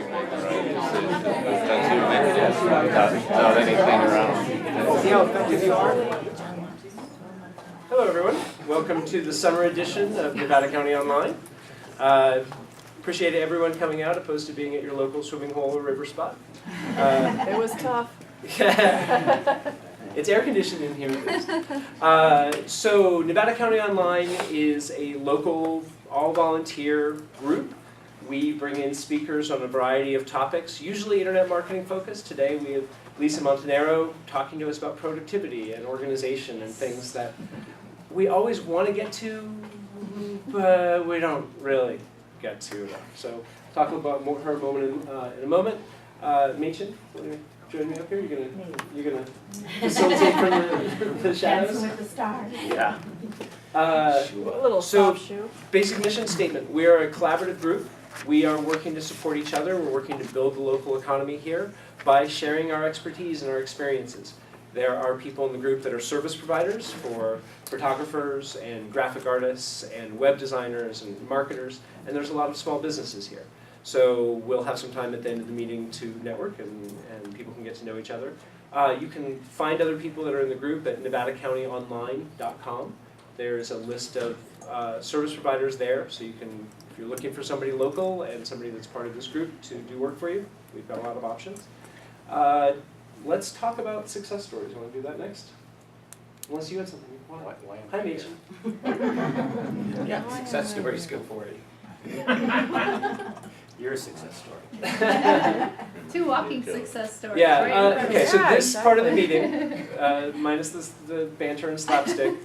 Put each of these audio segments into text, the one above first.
Without anything around. See how effective you are? Hello everyone, welcome to the summer edition of Nevada County Online. Appreciate everyone coming out opposed to being at your local swimming hole or river spot. It was tough. It's air conditioned in here. So Nevada County Online is a local all-volunteer group. We bring in speakers on a variety of topics, usually internet marketing focused. Today we have Lisa Montanaro talking to us about productivity and organization and things that we always want to get to, but we don't really get to. So talk about her moment in a moment. Machen, join me up here. You're gonna facilitate from the shadows. With the stars. Yeah. A little soft shoe. Basic mission statement. We are a collaborative group. We are working to support each other. We're working to build the local economy here by sharing our expertise and our experiences. There are people in the group that are service providers for photographers and graphic artists and web designers and marketers, and there's a lot of small businesses here. So we'll have some time at the end of the meeting to network and people can get to know each other. You can find other people that are in the group at NevadaCountyOnline.com. There's a list of service providers there, so you can, if you're looking for somebody local and somebody that's part of this group to do work for you, we've got a lot of options. Let's talk about success stories. You want to do that next? Unless you had something you want. Hi, Machen. Yeah, success stories, go for it. You're a success story. Two walking success stories. Yeah, okay, so this exactly. part of the meeting, minus the banter and slapstick,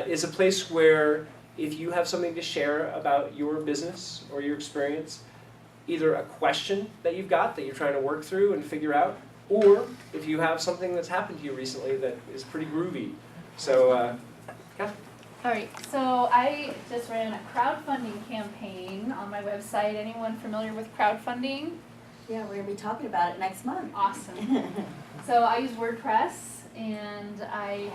is a place where if you have something to share about your business or your experience, either a question that you've got that you're trying to work through and figure out, or if you have something that's happened to you recently that is pretty groovy. So, yeah. All right, so I just ran a crowdfunding campaign on my website. Anyone familiar with crowdfunding? Yeah, we're going to be talking about it next month. Awesome. So I use WordPress, and I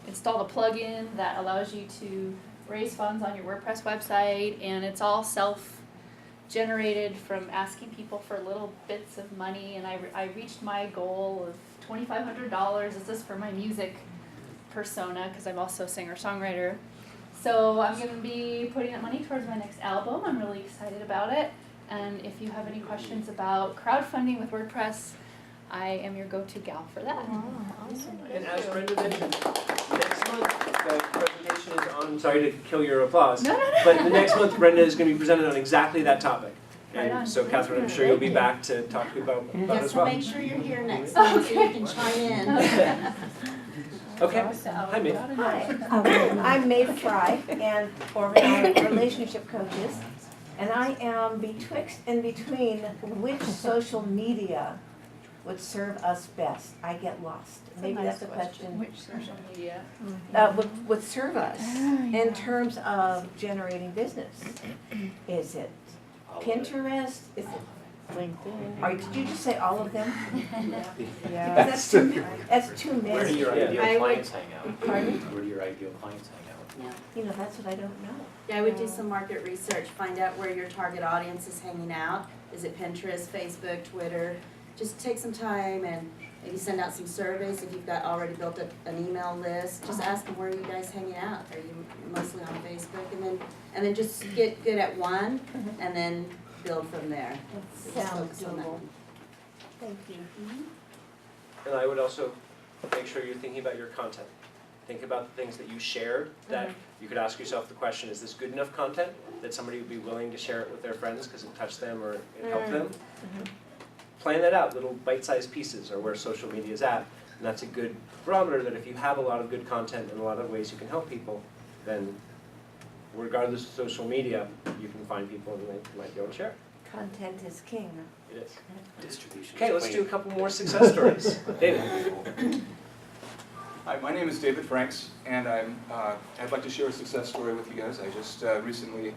installed a plugin that allows you to raise funds on your WordPress website, and it's all self-generated from asking people for little bits of money, and I reached my goal of $2,500. This is for my music persona, because I'm also a singer-songwriter. So I'm going to be putting that money towards my next album. I'm really excited about it. And if you have any questions about crowdfunding with WordPress, I am your go-to gal for that. Awesome. And as Brenda mentioned, next month the presentation is on, sorry to kill your applause, No. but the next month Brenda is going to be presented on exactly that topic. Right on. And so Catherine, I'm sure you'll be back to talk to you about it Yes, as so well. make sure you're here next month so you can chime in. Okay, hi Mae. Hi, I'm Mae Fry, and we're relationship coaches, and I am betwixt and between which social media would serve us best. I get lost. Maybe that's a question. Which social media? Would serve us in terms of generating business. Is it Pinterest? Is it LinkedIn. Or did you just say all of them? Yeah. That's too many. Where do your ideal I would- clients hang out? Pardon? Where do your ideal clients hang out? Yeah. That's what I don't know. Yeah, I would do some market research, find out where your target audience is hanging out. Is it Pinterest, Facebook, Twitter? Just take some time and maybe send out some surveys if you've got already built an email list. Just ask them, where are you guys hanging out? Are you mostly on Facebook? And then just get good at one and then build from there. Just Sounds focus on that. doable. Thank you. And I would also make sure you're thinking about your content. Think about the things that you share that you could ask yourself the question, is this good enough content that somebody would be willing to share it with their friends because it touched them or it helped them? Plan that out, little bite-sized pieces are where social media is at. And that's a good barometer that if you have a lot of good content and a lot of ways you can help people, then regardless of social media, you can find people and they might be able to share it. Content is king. It is. Distribution. Okay, let's do a couple more success stories. David. Hi, my name is David Franks, and I'd like to share a success story with you guys. I just recently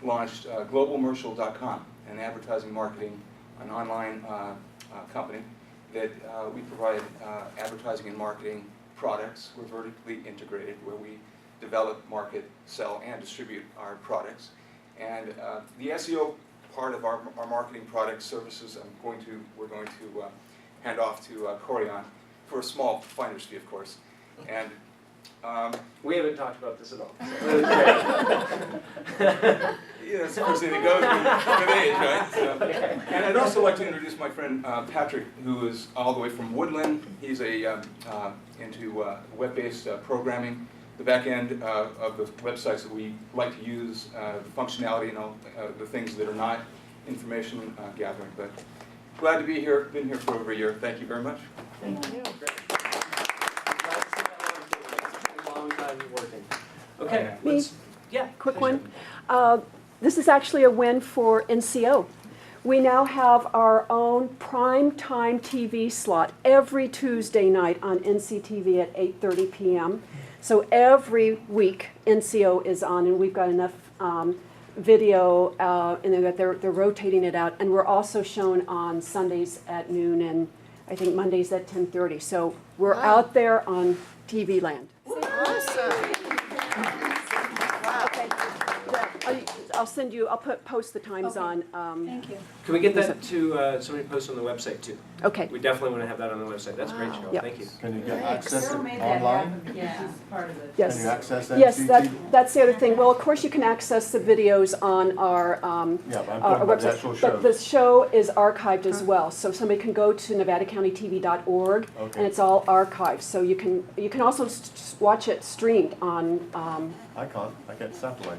launched globalmercial.com, an advertising marketing, an online company that we provide advertising and marketing products. We're vertically integrated, where we develop, market, sell, and distribute our products. And the SEO part of our marketing product services, we're going to hand off to Corian for a small finder's fee, of course. And We haven't talked about this at all. So it was great. yeah, that's the first thing that goes with age, right? So, and I'd also like to introduce my friend Patrick, who is all the way from Woodland. He's into web-based programming. The back end of the websites that we like to use, the functionality and all the things that are not information gathering. But glad to be here. Been here for over a year. Thank you very much. Thank you. Long time working. Okay, Me? let's, yeah. Quick finish one. up. This is actually a win for NCO. We now have our own prime time TV slot every Tuesday night on NCTV at 8:30 p.m. So every week NCO is on, and we've got enough video, and that they're rotating it out. And we're also shown on Sundays at noon, and I think Mondays at 10:30. So we're out there on TV land. I'll send you. I'll post the times on. Thank you. Can we get that to somebody post on the website too? Okay. We definitely want to have that on the website. That's great, Cheryl. Yep. Thank you. Can you get Great. access it Cheryl made that online? happen. Yeah, she's part of it. Yes. Can you access that? Yes, that's the other thing. Well, of course, you can access the videos on our Yeah, but I'm our talking about the website, actual but the show. show is archived as well. So somebody can go to NevadaCountyTV.org, and Okay, it's all archived. So you can also watch it streamed on. I can't, I get satellite.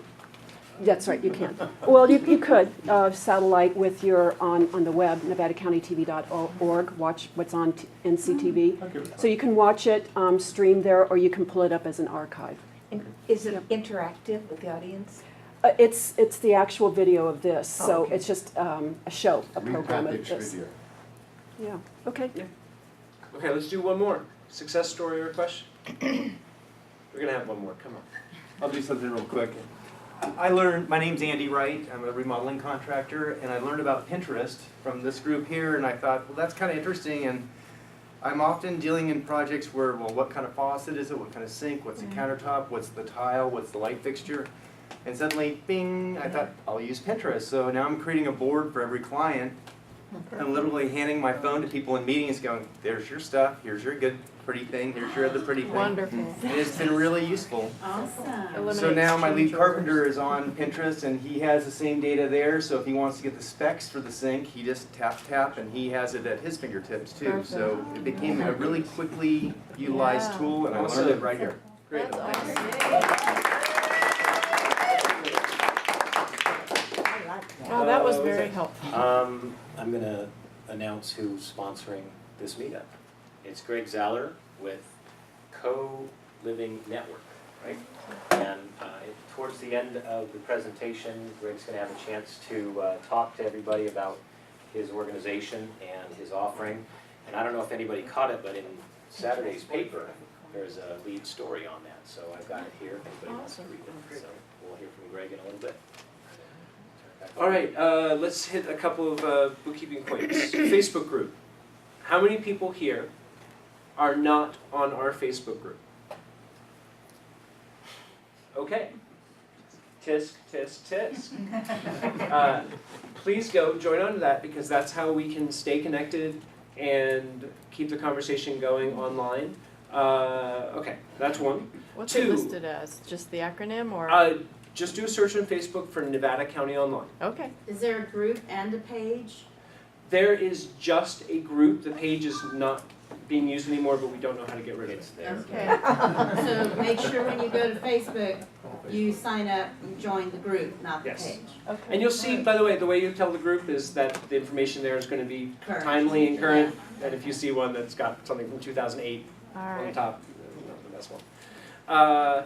That's right, you can. Well, you could satellite with your on the web, NevadaCountyTV.org. Watch what's on NCTV. I'll give it a So try. you can watch it streamed there, or you can pull it up as an archive. Is it interactive with the audience? It's the actual video of this, Oh, so okay. it's just a show, a program of Repackaged this. video. Yeah, okay. Okay, let's do one more. Success story or question? We're gonna have one more. Come on. I'll do something real quick. I learned, my name's Andy Wright, I'm a remodeling contractor, and I learned about Pinterest from this group here, and I thought, well, that's kind of interesting, and I'm often dealing in projects where, well, what kind of faucet is it, what kind of sink, what's the countertop, what's the tile, what's the light fixture, and suddenly, bing, I thought, I'll use Pinterest. So now I'm creating a board for every client. I'm literally handing my phone to people in meetings going, there's your stuff, here's your good, pretty thing, here's your other pretty thing. Wonderful. And it's been really useful. Awesome. So Eliminates now my lead change carpenter orders. is on Pinterest and he has the same data there, so if he wants to get the specs for the sink, he just tap and he has it at his fingertips too. So it became a really quickly utilized Yeah. tool and I learned it right here. Great. That's awesome. Oh, that was very helpful. I'm gonna announce who's sponsoring this meetup. It's Greg Zeller with Co-Living Network, right? And towards the end of the presentation, Greg's gonna have a chance to talk to everybody about his organization and his offering. And I don't know if anybody caught it, but in Saturday's paper, there's a lead story on that. So I've got it here if anybody wants to read it. So we'll hear from Greg in a little bit. All right, let's hit a couple of bookkeeping points. Facebook group. How many people here are not on our Facebook group? Okay. Tisk, tisk, tisk. Please go join on to that because that's how we can stay connected and keep the conversation going online. Okay, that's one. What's Two. it listed as? Just the acronym or? Just do a search on Facebook for Nevada County Online. Okay. Is there a group and a page? There is just a group. The page is not being used anymore, but we don't know how to get rid of it. Okay. So make sure when you go to Facebook, you sign up and join the group, not the Yes. page. Okay. And you'll see, by the way, the way you tell the group is that the information there is going to be Current. timely and current. And if you see one that's got something from 2008 All on the right. top, the best one.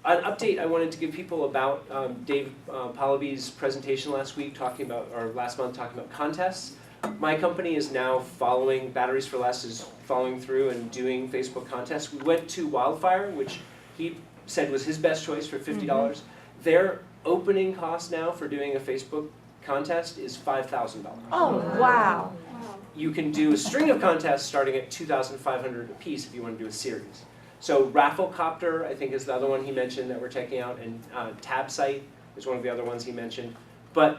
An update I wanted to give people about Dave Pollaby's presentation last month talking about contests. My company is now following, Batteries for Less is following through and doing Facebook contests. We went to Wildfire, which he said was his best choice for $50. Their opening cost now for doing a Facebook contest is $5,000. Oh, wow. You can do a string of contests starting at $2,500 a piece if you want to do a series. So Rafflecopter, I think, is the other one he mentioned that we're checking out, and Tab Site is one of the other ones he mentioned. But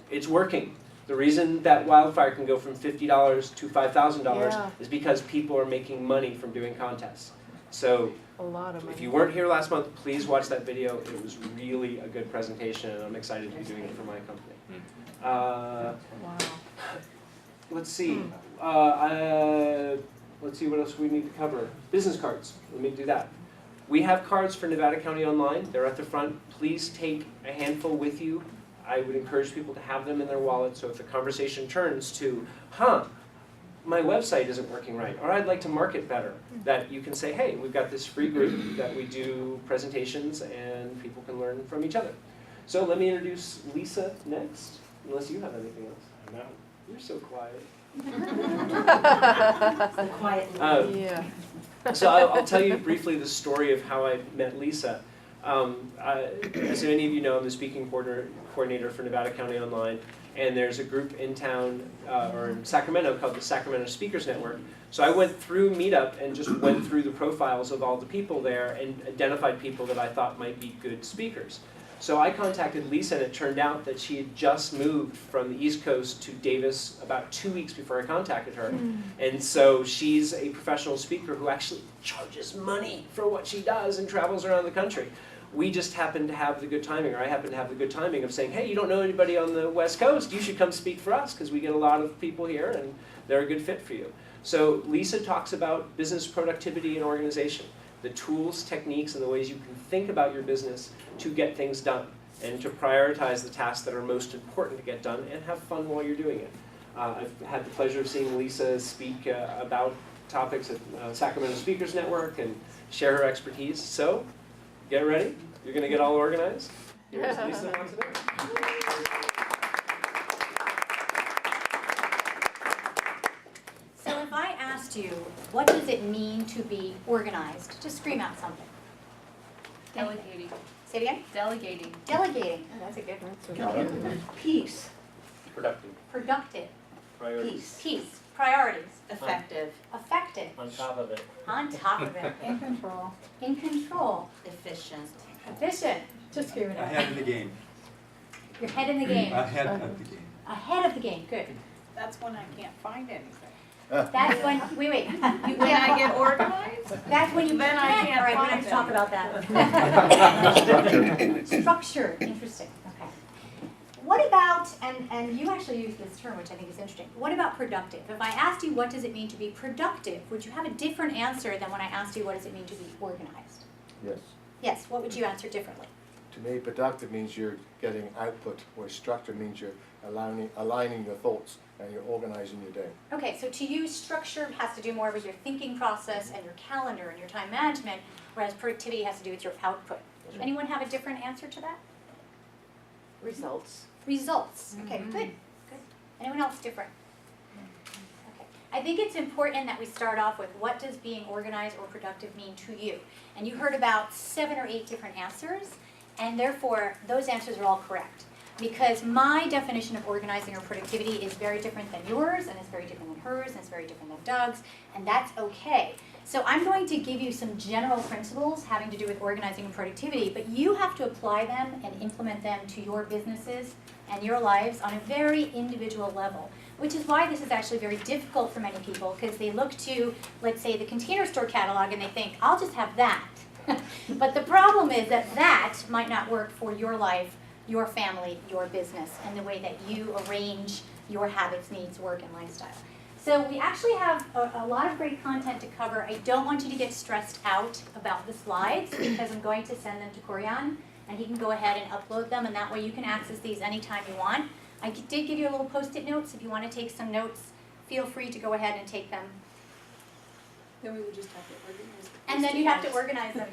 It's working. The reason that wildfire can go from $50 to $5,000 Yeah. is because people are making money from doing contests. So A lot of money. if you weren't here last month, please watch that video. It was really a good presentation, and I'm excited to be doing it for my company. Wow. Let's see. Let's see what else we need to cover. Business cards. Let me do that. We have cards for Nevada County Online. They're at the front. Please take a handful with you. I would encourage people to have them in their wallet, so if the conversation turns to, my website isn't working right, or I'd like to market better, that you can say, hey, we've got this free group that we do presentations and people can learn from each other. So let me introduce Lisa next, unless you have anything else. No. You're so quiet. The quiet. Yeah. So I'll tell you briefly the story of how I met Lisa. As many of you know, I'm the speaking coordinator for Nevada County Online, and there's a group in town, or in Sacramento, called the Sacramento Speakers Network. So I went through Meetup and just went through the profiles of all the people there and identified people that I thought might be good speakers. So I contacted Lisa, and it turned out that she had just moved from the East Coast to Davis about 2 weeks before I contacted her. And so she's a professional speaker who actually charges money for what she does and travels around the country. We just happened to have the good timing, or I happened to have the good timing of saying, hey, you don't know anybody on the West Coast, you should come speak for us, because we get a lot of people here and they're a good fit for you. So Lisa talks about business productivity and organization, the tools, techniques, and the ways you can think about your business to get things done and to prioritize the tasks that are most important to get done and have fun while you're doing it. I've had the pleasure of seeing Lisa speak about topics at Sacramento Speakers Network and share her expertise. So get ready. You're going to get all organized. Here's Lisa Montanaro. So if I asked you, what does it mean to be organized? Just scream out something. Delegating. Say it again. Delegating. Delegating. Oh, that's a good one. Peace. Productive. Productive. Priorities. Peace. Priorities. Effective. Effective. On top of it. On top of it. In control. In control. Efficient. Efficient. Just scream it out. Ahead of the game. Your head in the game. Ahead of the game. Ahead of the game. Good. That's when I can't find anything. That's when, wait. You When I get organized? That's when you Then I can't All right, we find have to talk it. about that. Structure. Interesting. Okay. What about, and you actually used this term, which I think is interesting. What about productive? If I asked you what does it mean to be productive, would you have a different answer than when I asked you what does it mean to be organized? Yes. Yes. What would you answer differently? To me, productive means you're getting output, where structure means you're aligning your thoughts and you're organizing your day. Okay, so to you, structure has to do more with your thinking process and your calendar and your time management, whereas productivity has to do with your output. Anyone have a different answer to that? Results. Results. Okay, good. Good. Anyone else different? Okay. I think it's important that we start off with what does being organized or productive mean to you? And you heard about 7 or 8 different answers, and therefore those answers are all correct. Because my definition of organizing or productivity is very different than yours, and it's very different than hers, and it's very different than Doug's, and that's okay. So I'm going to give you some general principles having to do with organizing and productivity, but you have to apply them and implement them to your businesses and your lives on a very individual level, which is why this is actually very difficult for many people, because they look to, let's say, the Container Store catalog and they think, I'll just have that. But the problem is that that might not work for your life, your family, your business, and the way that you arrange your habits, needs, work, and lifestyle. So we actually have a lot of great content to cover. I don't want you to get stressed out about the slides because I'm going to send them to Corian, and he can go ahead and upload them, and that way you can access these anytime you want. I did give you a little Post-it notes. If you want to take some notes, feel free to go ahead and take them. Then we would just have to organize them. And then you have to organize them,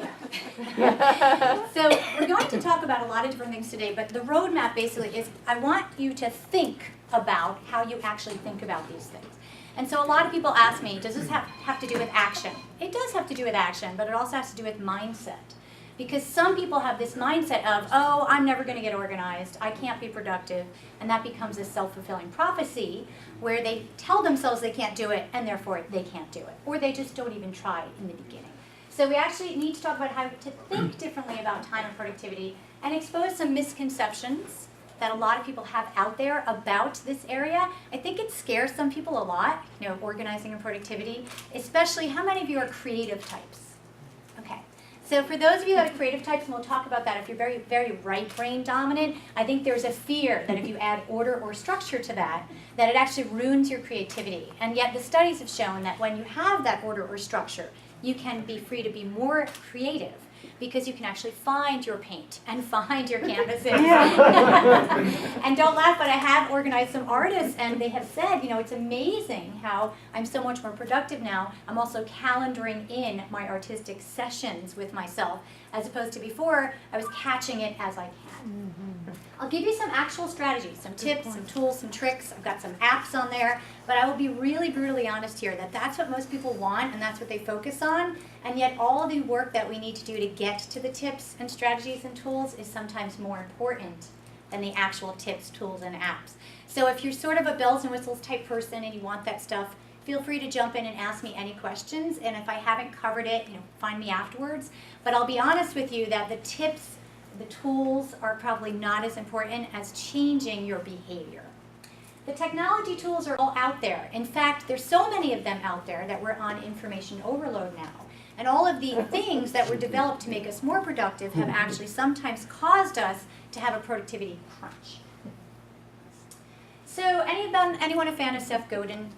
yeah. So we're going to talk about a lot of different things today, but the roadmap basically is I want you to think about how you actually think about these things. And so a lot of people ask me, does this have to do with action? It does have to do with action, but it also has to do with mindset. Because some people have this mindset of, oh, I'm never going to get organized, I can't be productive, and that becomes a self-fulfilling prophecy where they tell themselves they can't do it, and therefore they can't do it, or they just don't even try in the beginning. So we actually need to talk about how to think differently about time and productivity and expose some misconceptions that a lot of people have out there about this area. I think it scares some people a lot, you know, organizing and productivity, especially how many of you are creative types? Okay. So for those of you that are creative types, and we'll talk about that, if you're very, very right brain dominant, I think there's a fear that if you add order or structure to that, that it actually ruins your creativity. And yet the studies have shown that when you have that order or structure, you can be free to be more creative, because you can actually find your paint and find your canvases. And don't laugh, but I have organized some artists, and they have said, you know, it's amazing how I'm so much more productive now. I'm also calendaring in my artistic sessions with myself, as opposed to before, I was catching it as I can. I'll give you some actual strategies, some tips, some tools, some tricks. I've got some apps on there, but I will be really brutally honest here that that's what most people want and that's what they focus on, and yet all of the work that we need to do to get to the tips and strategies and tools is sometimes more important than the actual tips, tools, and apps. So if you're sort of a bells and whistles type person and you want that stuff, feel free to jump in and ask me any questions, and if I haven't covered it, you know, find me afterwards. But I'll be honest with you that the tips, the tools are probably not as important as changing your behavior. The technology tools are all out there. In fact, there's so many of them out there that we're on information overload now. And all of the things that were developed to make us more productive have actually sometimes caused us to have a productivity crunch. So anyone a fan of Seth Godin?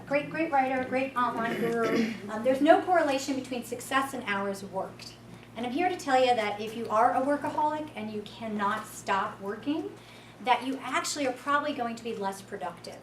Great writer, great online guru. There's no correlation between success and hours worked. And I'm here to tell you that if you are a workaholic and you cannot stop working, that you actually are probably going to be less productive.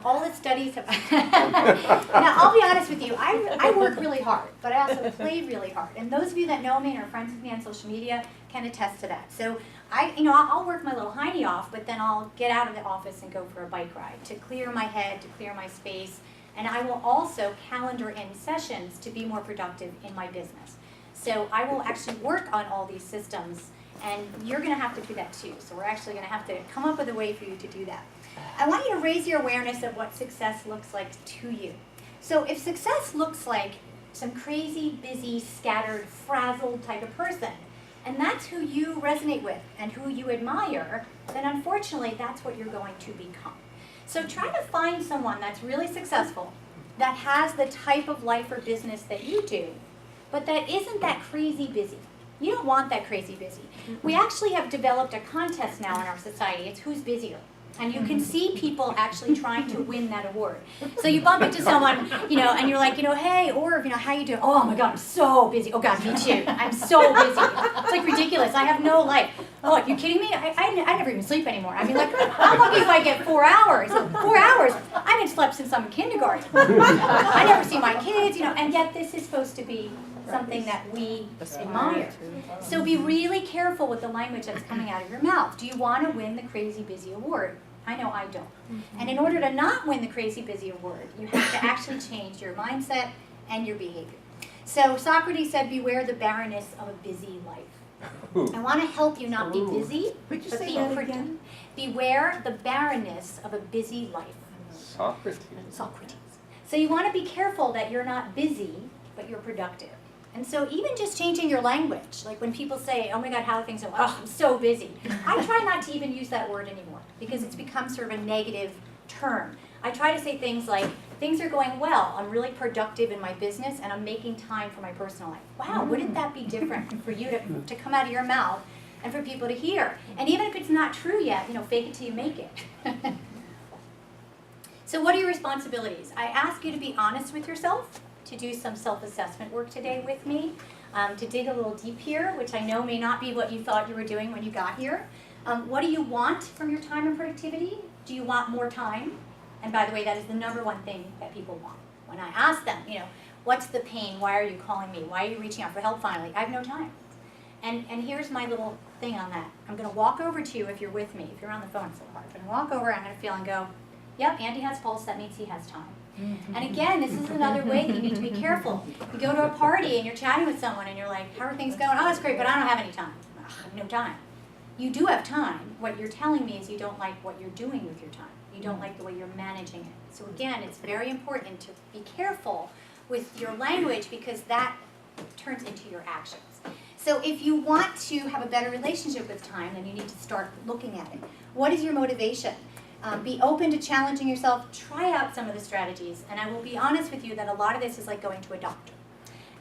All the studies have... Now, I'll be honest with you, I work really hard, but I also play really hard. And those of you that know me and are friends with me on social media can attest to that. So I'll work my little hiney off, but then I'll get out of the office and go for a bike ride to clear my head, to clear my space. And I will also calendar in sessions to be more productive in my business. So I will actually work on all these systems, and you're going to have to do that too. So we're actually going to have to come up with a way for you to do that. I want you to raise your awareness of what success looks like to you. So if success looks like some crazy, busy, scattered, frazzled type of person, and that's who you resonate with and who you admire, then unfortunately that's what you're going to become. So try to find someone that's really successful, that has the type of life or business that you do, but that isn't that crazy busy. You don't want that crazy busy. We actually have developed a contest now in our society. It's who's busier. And you can see people actually trying to win that award. So you bump into someone, and you're like, hey, Orv, how you doing? Oh my God, I'm so busy. Oh God, me too. I'm so busy. It's like ridiculous. I have no life. Oh, are you kidding me? I never even sleep anymore. I mean, like, I'm lucky if I get 4 hours. 4 hours? I haven't slept since I'm in kindergarten. I never see my kids, and yet this is supposed to be something that we admire. So be really careful with the language that's coming out of your mouth. Do you want to win the crazy busy award? I know I don't. And in order to not win the crazy busy award, you have to actually change your mindset and your behavior. So Socrates said, beware the barrenness of a busy life. I want to help you not be busy, Would you but say be that productive. again? Beware the barrenness of a busy life. Socrates. So you want to be careful that you're not busy, but you're productive. And so even just changing your language, like when people say, oh my God, how are things going? Oh, I'm so busy. I try not to even use that word anymore because it's become sort of a negative term. I try to say things like, things are going well, I'm really productive in my business, and I'm making time for my personal life. Wow, wouldn't that be different for you to come out of your mouth and for people to hear? And even if it's not true yet, fake it till you make it. So what are your responsibilities? I ask you to be honest with yourself, to do some self-assessment work today with me, to dig a little deep here, which I know may not be what you thought you were doing when you got here. What do you want from your time and productivity? Do you want more time? And by the way, that is the #1 thing that people want. When I ask them, what's the pain? Why are you calling me? Why are you reaching out for help finally? I have no time. And here's my little thing on that. I'm going to walk over to you if you're with me. If you're on the phone, it's a little hard. I'm going to walk over, I'm going to feel and go, yep, Andy has pulse, that means he has time. And again, this is another way that you need to be careful. You go to a party and you're chatting with someone and you're like, how are things going? Oh, that's great, but I don't have any time. I have no time. You do have time. What you're telling me is you don't like what you're doing with your time. You don't like the way you're managing it. So again, it's very important to be careful with your language because that turns into your actions. So if you want to have a better relationship with time, then you need to start looking at it. What is your motivation? Be open to challenging yourself. Try out some of the strategies. And I will be honest with you that a lot of this is like going to a doctor.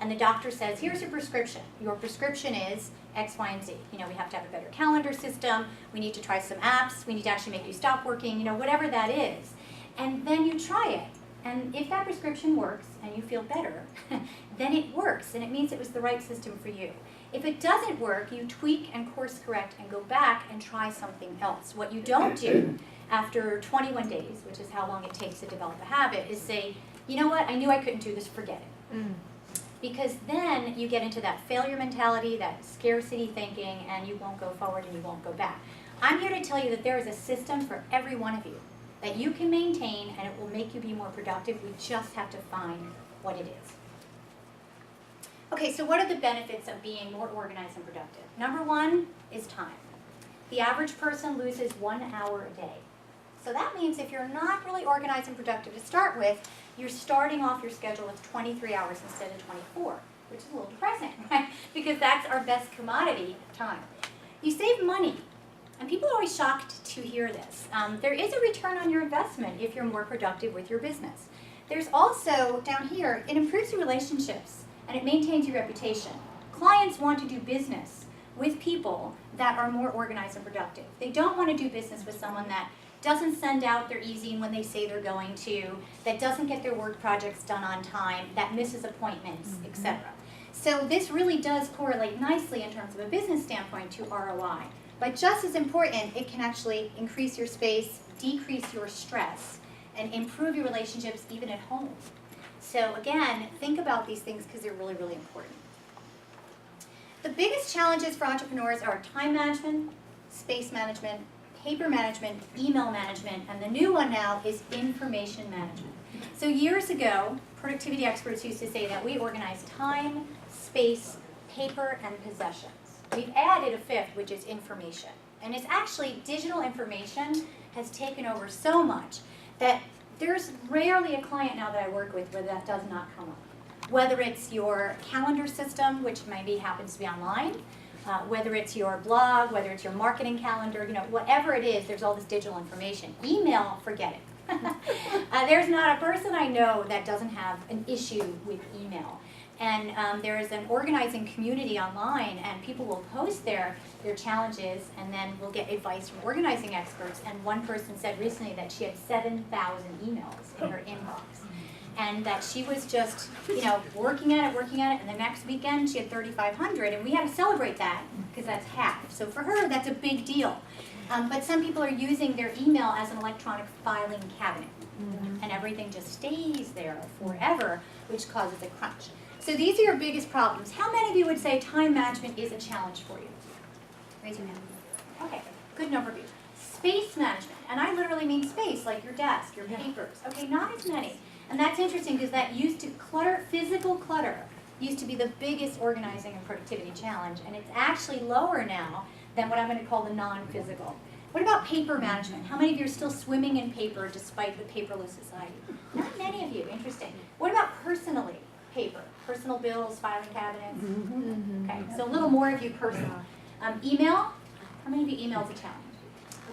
And the doctor says, here's your prescription. Your prescription is X, Y, and Z. You know, we have to have a better calendar system. We need to try some apps. We need to actually make you stop working, you know, whatever that is. And then you try it. And if that prescription works and you feel better, then it works. And it means it was the right system for you. If it doesn't work, you tweak and course correct and go back and try something else. What you don't do after 21 days, which is how long it takes to develop a habit, is say, you know what, I knew I couldn't do this, forget it. Because then you get into that failure mentality, that scarcity thinking, and you won't go forward and you won't go back. I'm here to tell you that there is a system for every one of you that you can maintain, and it will make you be more productive. We just have to find what it is. Okay, so what are the benefits of being more organized and productive? Number one is time. The average person loses 1 hour a day. So that means if you're not really organized and productive to start with, you're starting off your schedule with 23 hours instead of 24, which is a little depressing, right? Because that's our best commodity, time. You save money, and people are always shocked to hear this. There is a return on your investment if you're more productive with your business. There's also, down here, it improves your relationships, and it maintains your reputation. Clients want to do business with people that are more organized and productive. They don't want to do business with someone that doesn't send out their e-zine when they say they're going to, that doesn't get their work projects done on time, that misses appointments, etc. So this really does correlate nicely in terms of a business standpoint to ROI. But just as important, it can actually increase your space, decrease your stress, and improve your relationships even at home. So again, think about these things because they're really, really important. The biggest challenges for entrepreneurs are time management, space management, paper management, email management, and the new one now is information management. So years ago, productivity experts used to say that we organize time, space, paper, and possessions. We've added a fifth, which is information. And it's actually digital information has taken over so much that there's rarely a client now that I work with where that does not come up. Whether it's your calendar system, which maybe happens to be online, whether it's your blog, whether it's your marketing calendar, you know, whatever it is, there's all this digital information. Email, forget it. There's not a person I know that doesn't have an issue with email. And there is an organizing community online, and people will post their challenges, and then we'll get advice from organizing experts. And one person said recently that she had 7,000 emails in her inbox. And that she was just, you know, working at it, and the next weekend she had 3,500, and we had to celebrate that because that's half. So for her, that's a big deal. But some people are using their email as an electronic filing cabinet, and everything just stays there forever, which causes a crunch. So these are your biggest problems. How many of you would say time management is a challenge for you? Raise your hand. Okay, good number of you. Space management, and I literally mean space, like your desk, your papers. Okay, not as many. And that's interesting because that used to physical clutter used to be the biggest organizing and productivity challenge, and it's actually lower now than what I'm going to call the non-physical. What about paper management? How many of you are still swimming in paper despite the paperless society? Not many of you, interesting. What about personally, paper? Personal bills, filing cabinets? Okay, so a little more of you personal. Email? How many of you email's a challenge?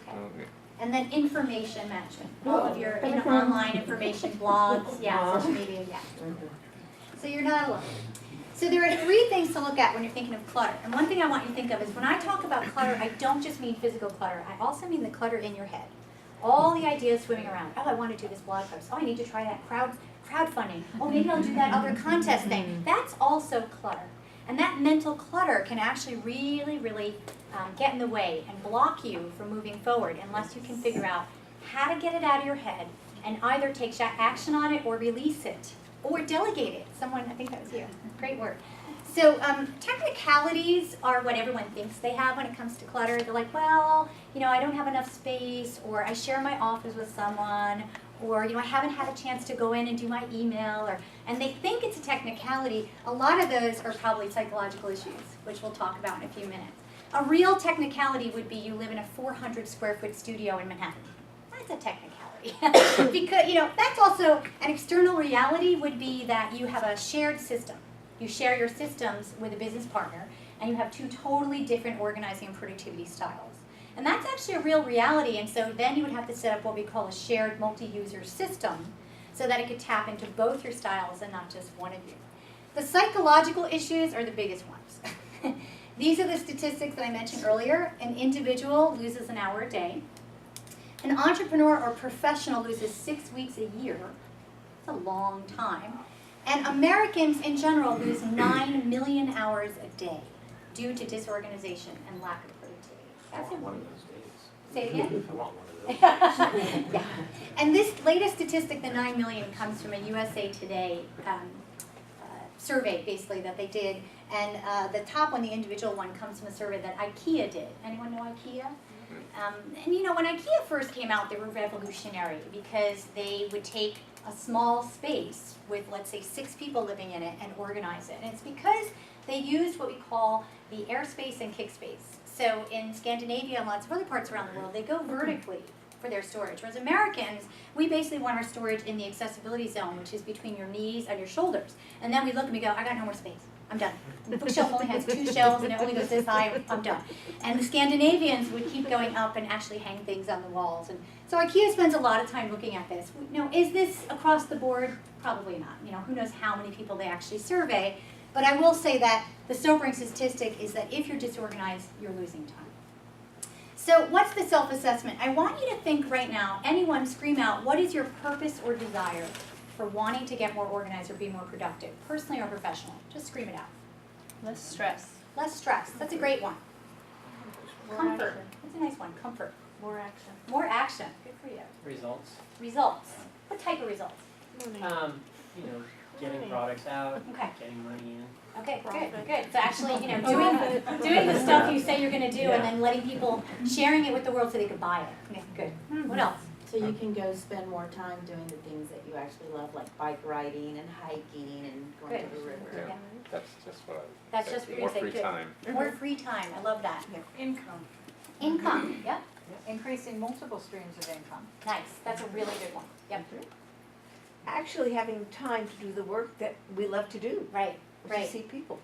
Okay. And then information management, all of your online information, blogs, social media, So you're not alone. So there are 3 things to look at when you're thinking of clutter. And one thing I want you to think of is when I talk about clutter, I don't just mean physical clutter. I also mean the clutter in your head. All the ideas swimming around. Oh, I want to do this blog post. Oh, I need to try that crowdfunding. Oh, maybe I'll do that other contest thing. That's also clutter. And that mental clutter can actually really, really get in the way and block you from moving forward unless you can figure out how to get it out of your head and either take action on it or release it or delegate it. Someone, I think that was you. Great word. So technicalities are what everyone thinks they have when it comes to clutter. They're like, well, you know, I don't have enough space, or I share my office with someone, or, you know, I haven't had a chance to go in and do my email, and they think it's a technicality. A lot of those are probably psychological issues, which we'll talk about in a few minutes. A real technicality would be you live in a 400 square foot studio in Manhattan. That's a technicality. Because, you know, that's also an external reality would be that you have a shared system. You share your systems with a business partner, and you have two totally different organizing and productivity styles. And that's actually a real reality, and so then you would have to set up what we call a shared multi-user system so that it could tap into both your styles and not just one of you. The psychological issues are the biggest ones. These are the statistics that I mentioned earlier. An individual loses an hour a day. An entrepreneur or professional loses 6 weeks a year. That's a long time. And Americans in general lose 9 million hours a day due to disorganization and lack of productivity. That's One of those days. Say it again. I want one of those. Yeah. And this latest statistic, the 9 million, comes from a USA Today survey, basically, that they did. And the top one, the individual one, comes from a survey that IKEA did. Anyone know IKEA? And you know, when IKEA first came out, they were revolutionary because they would take a small space with, let's say, 6 people living in it and organize it. And it's because they used what we call the airspace and kick space. So in Scandinavia and lots of other parts around the world, they go vertically for their storage. Whereas Americans, we basically want our storage in the accessibility zone, which is between your knees and your shoulders. And then we look and we go, I got no more space. I'm done. The bookshelf only has 2 shelves and it only goes this high. I'm done. And the Scandinavians would keep going up and actually hang things on the walls. And so IKEA spends a lot of time looking at this. You know, is this across the board? Probably not. You know, who knows how many people they actually survey. But I will say that the sobering statistic is that if you're disorganized, you're losing time. So what's the self-assessment? I want you to think right now, anyone scream out, what is your purpose or desire for wanting to get more organized or be more productive, personally or professionally? Just scream it out. Less stress. Less stress. That's a great one. More Comfort. action. That's a nice one. Comfort. More action. More action. Good for you. Results. Results. What type of results? Money. Getting products out, Okay. getting money in. Okay, Profit. good. So actually, doing the stuff you say you're going to do, and then letting people, sharing it with the world so they could buy it. Okay, good. What else? So you can go spend more time doing the things that you actually love, like bike riding and hiking and going to Good. the river. Yeah. That's just what I would That's say. just what More you're saying, free good. time. More free time. I love that. Income. Income. Yep. Increasing multiple streams of income. Nice. That's a really good one. Yep. Actually having time to do the work that we love to do, Right. which Right. is see people.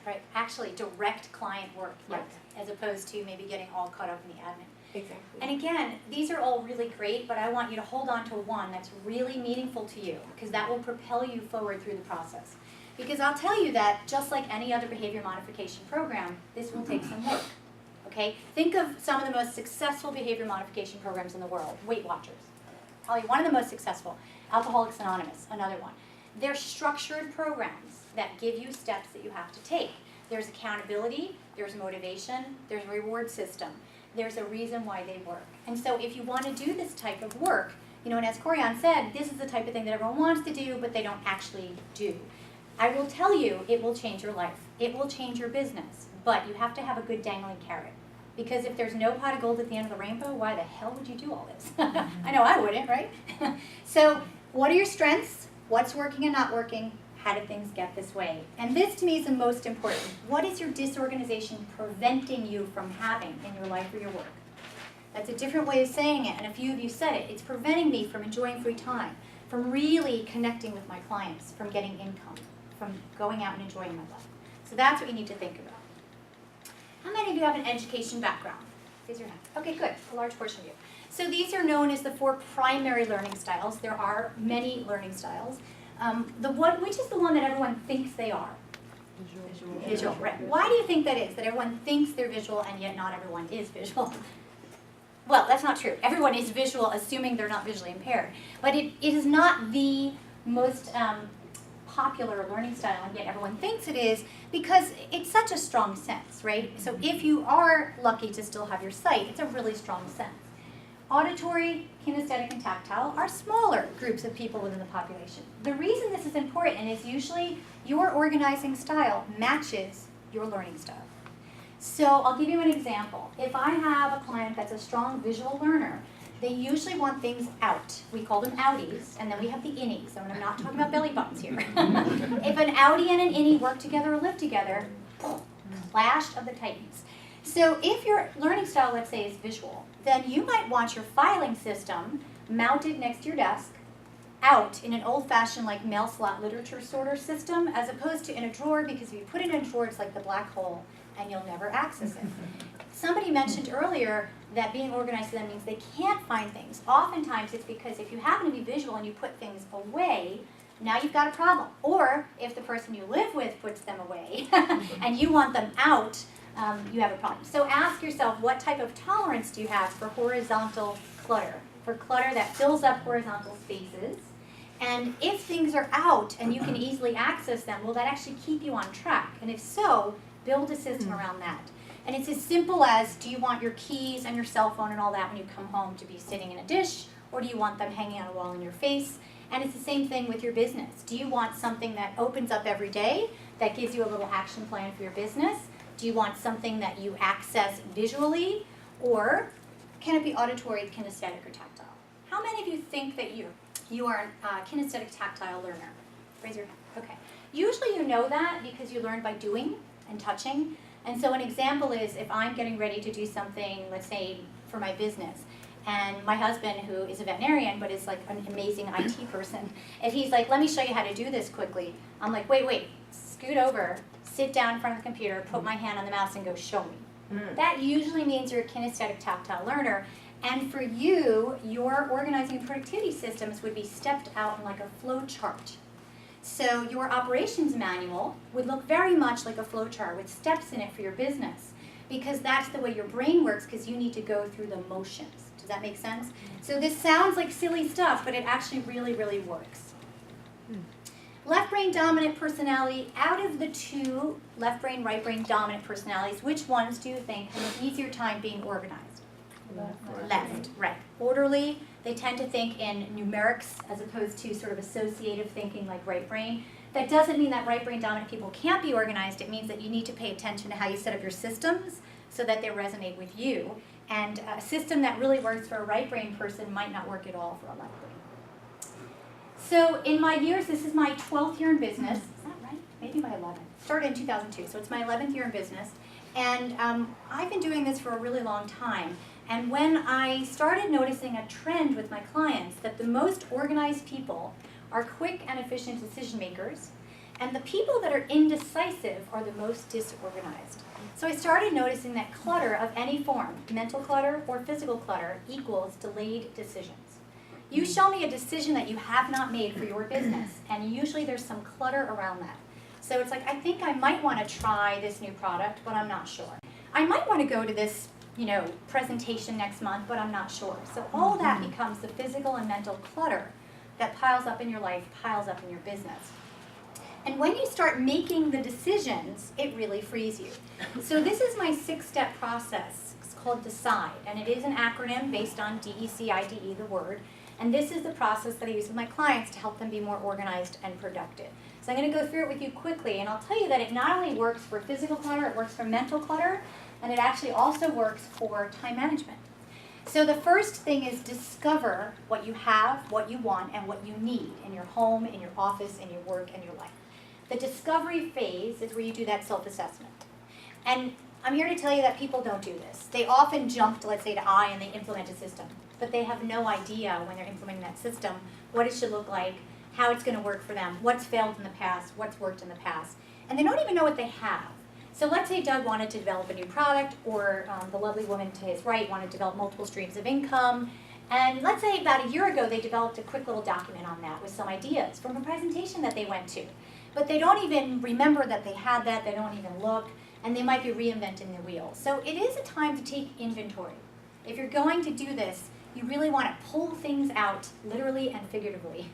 Right. Actually, direct client work. Right. As opposed to maybe getting all caught up in the admin. Exactly. And again, these are all really great, but I want you to hold on to one that's really meaningful to you, because that will propel you forward through the process. Because I'll tell you that, just like any other behavior modification program, this will take some work, okay? Think of some of the most successful behavior modification programs in the world. Weight Watchers, probably one of the most successful. Alcoholics Anonymous, another one. They're structured programs that give you steps that you have to take. There's accountability, there's motivation, there's a reward system. There's a reason why they work. And so if you want to do this type of work, you know, and as Corian said, this is the type of thing that everyone wants to do, but they don't actually do. I will tell you, it will change your life. It will change your business. But you have to have a good dangling carrot. Because if there's no pot of gold at the end of the rainbow, why the hell would you do all this? I know I wouldn't, right? So what are your strengths? What's working and not working? How did things get this way? And this to me is the most important. What is your disorganization preventing you from having in your life or your work? That's a different way of saying it, and a few of you said it. It's preventing me from enjoying free time, from really connecting with my clients, from getting income, from going out and enjoying my life. So that's what you need to think about. How many of you have an education background? Raise your hand. Okay, good. A large portion of you. So these are known as the 4 primary learning styles. There are many learning styles. Which is the one that everyone thinks they are? Visual, right. Why do you think that is? That everyone thinks they're visual and yet not everyone is visual? Well, that's not true. Everyone is visual, assuming they're not visually impaired. But it is not the most popular learning style, and yet everyone thinks it is, because it's such a strong sense, right? So if you are lucky to still have your sight, it's a really strong sense. Auditory, kinesthetic, and tactile are smaller groups of people within the population. The reason this is important is usually your organizing style matches your learning style. So I'll give you an example. If I have a client that's a strong visual learner, they usually want things out. We call them outies, and then we have the innies, and I'm not talking about belly buttons here. If an outie and an innie work together or live together, clash of the titans. So if your learning style, let's say, is visual, then you might want your filing system mounted next to your desk out in an old-fashioned like mail slot literature sorter system as opposed to in a drawer, because if you put it in a drawer, it's like the black hole and you'll never access it. Somebody mentioned earlier that being organized to them means they can't find things. Oftentimes it's because if you happen to be visual and you put things away, now you've got a problem. Or if the person you live with puts them away and you want them out, you have a problem. So ask yourself, what type of tolerance do you have for horizontal clutter? For clutter that fills up horizontal spaces. And if things are out and you can easily access them, will that actually keep you on track? And if so, build a system around that. And it's as simple as, do you want your keys and your cell phone and all that when you come home to be sitting in a dish, or do you want them hanging on a wall in your face? And it's the same thing with your business. Do you want something that opens up every day, that gives you a little action plan for your business? Do you want something that you access visually, or can it be auditory, kinesthetic, or tactile? How many of you think that you are a kinesthetic tactile learner? Raise your hand. Okay. Usually you know that because you learn by doing and touching. And so an example is if I'm getting ready to do something, let's say for my business, and my husband, who is a veterinarian but is like an amazing IT person, if he's like, let me show you how to do this quickly, I'm like, wait, scoot over, sit down in front of the computer, put my hand on the mouse and go, show me. That usually means you're a kinesthetic tactile learner. And for you, your organizing and productivity systems would be stepped out in like a flow chart. So your operations manual would look very much like a flow chart with steps in it for your business, because that's the way your brain works, because you need to go through the motions. Does that make sense? So this sounds like silly stuff, but it actually really, really works. Left brain dominant personality, out of the two left brain, right brain dominant personalities, which ones do you think have an easier time being organized? Left, right. Orderly, they tend to think in numerics as opposed to sort of associative thinking like right brain. That doesn't mean that right brain dominant people can't be organized. It means that you need to pay attention to how you set up your systems so that they resonate with you. And a system that really works for a right brain person might not work at all for a left brain. So in my years, this is my 12th year in business. Is that right? Maybe my 11th. Started in 2002, so it's my 11th year in business. And I've been doing this for a really long time. And when I started noticing a trend with my clients that the most organized people are quick and efficient decision makers, and the people that are indecisive are the most disorganized. So I started noticing that clutter of any form, mental clutter or physical clutter, equals delayed decisions. You show me a decision that you have not made for your business, and usually there's some clutter around that. So it's like, I think I might want to try this new product, but I'm not sure. I might want to go to this presentation next month, but I'm not sure. So all that becomes the physical and mental clutter that piles up in your life, piles up in your business. And when you start making the decisions, it really frees you. So this is my 6-step process. It's called DECIDE, and it is an acronym based on DECIDE, the word. And this is the process that I use with my clients to help them be more organized and productive. So I'm going to go through it with you quickly, and I'll tell you that it not only works for physical clutter, it works for mental clutter, and it actually also works for time management. So the first thing is discover what you have, what you want, and what you need in your home, in your office, in your work, and your life. The discovery phase is where you do that self-assessment. And I'm here to tell you that people don't do this. They often jump to, let's say, to I, and they implement a system. But they have no idea when they're implementing that system what it should look like, how it's going to work for them, what's failed in the past, what's worked in the past. And they don't even know what they have. So let's say Doug wanted to develop a new product, or the lovely woman to his right wanted to develop multiple streams of income. And let's say about a year ago, they developed a quick little document on that with some ideas from a presentation that they went to. But they don't even remember that they had that, they don't even look, and they might be reinventing the wheel. So it is a time to take inventory. If you're going to do this, you really want to pull things out, literally and figuratively.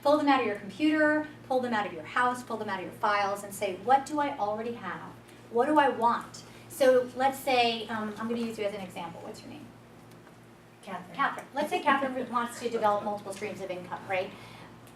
Pull them out of your computer, pull them out of your house, pull them out of your files, and say, what do I already have? What do I want? So let's say, I'm going to use you as an example. What's your name? Catherine. Let's say Catherine wants to develop multiple streams of income, right?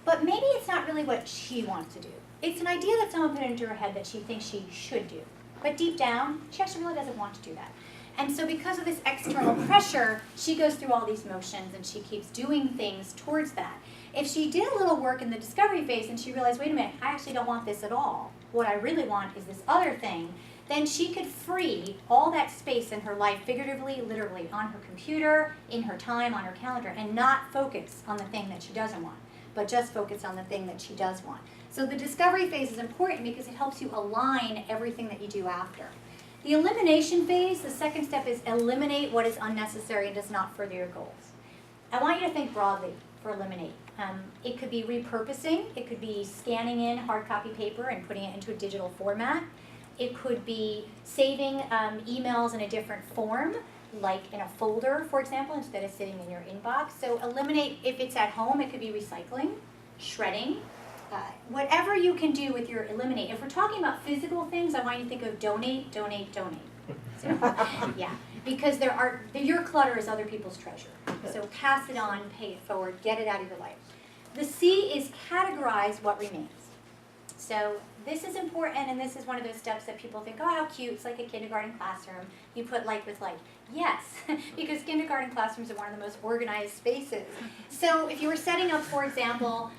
But maybe it's not really what she wants to do. It's an idea that someone put into her head that she thinks she should do. But deep down, she actually really doesn't want to do that. And so because of this external pressure, she goes through all these motions and she keeps doing things towards that. If she did a little work in the discovery phase and she realized, wait a minute, I actually don't want this at all. What I really want is this other thing. Then she could free all that space in her life, figuratively, literally, on her computer, in her time, on her calendar, and not focus on the thing that she doesn't want. but just focus on the thing that she does want. So the discovery phase is important because it helps you align everything that you do after. The elimination phase, the second step, is eliminate what is unnecessary and does not further your goals. I want you to think broadly for eliminate. It could be repurposing, it could be scanning in hard copy paper and putting it into a digital format. It could be saving emails in a different form, like in a folder, for example, instead of sitting in your inbox. So eliminate, if it's at home, it could be recycling, shredding, whatever you can do with your eliminate. If we're talking about physical things, I want you to think of donate, donate, donate. So, yeah, because your clutter is other people's treasure. So pass it on, pay it forward, get it out of your life. The C is categorize what remains. So this is important, and this is one of those steps that people think, oh, how cute, it's like a kindergarten classroom. You put like with like. Yes, because kindergarten classrooms are one of the most organized spaces. So if you were setting up, for example,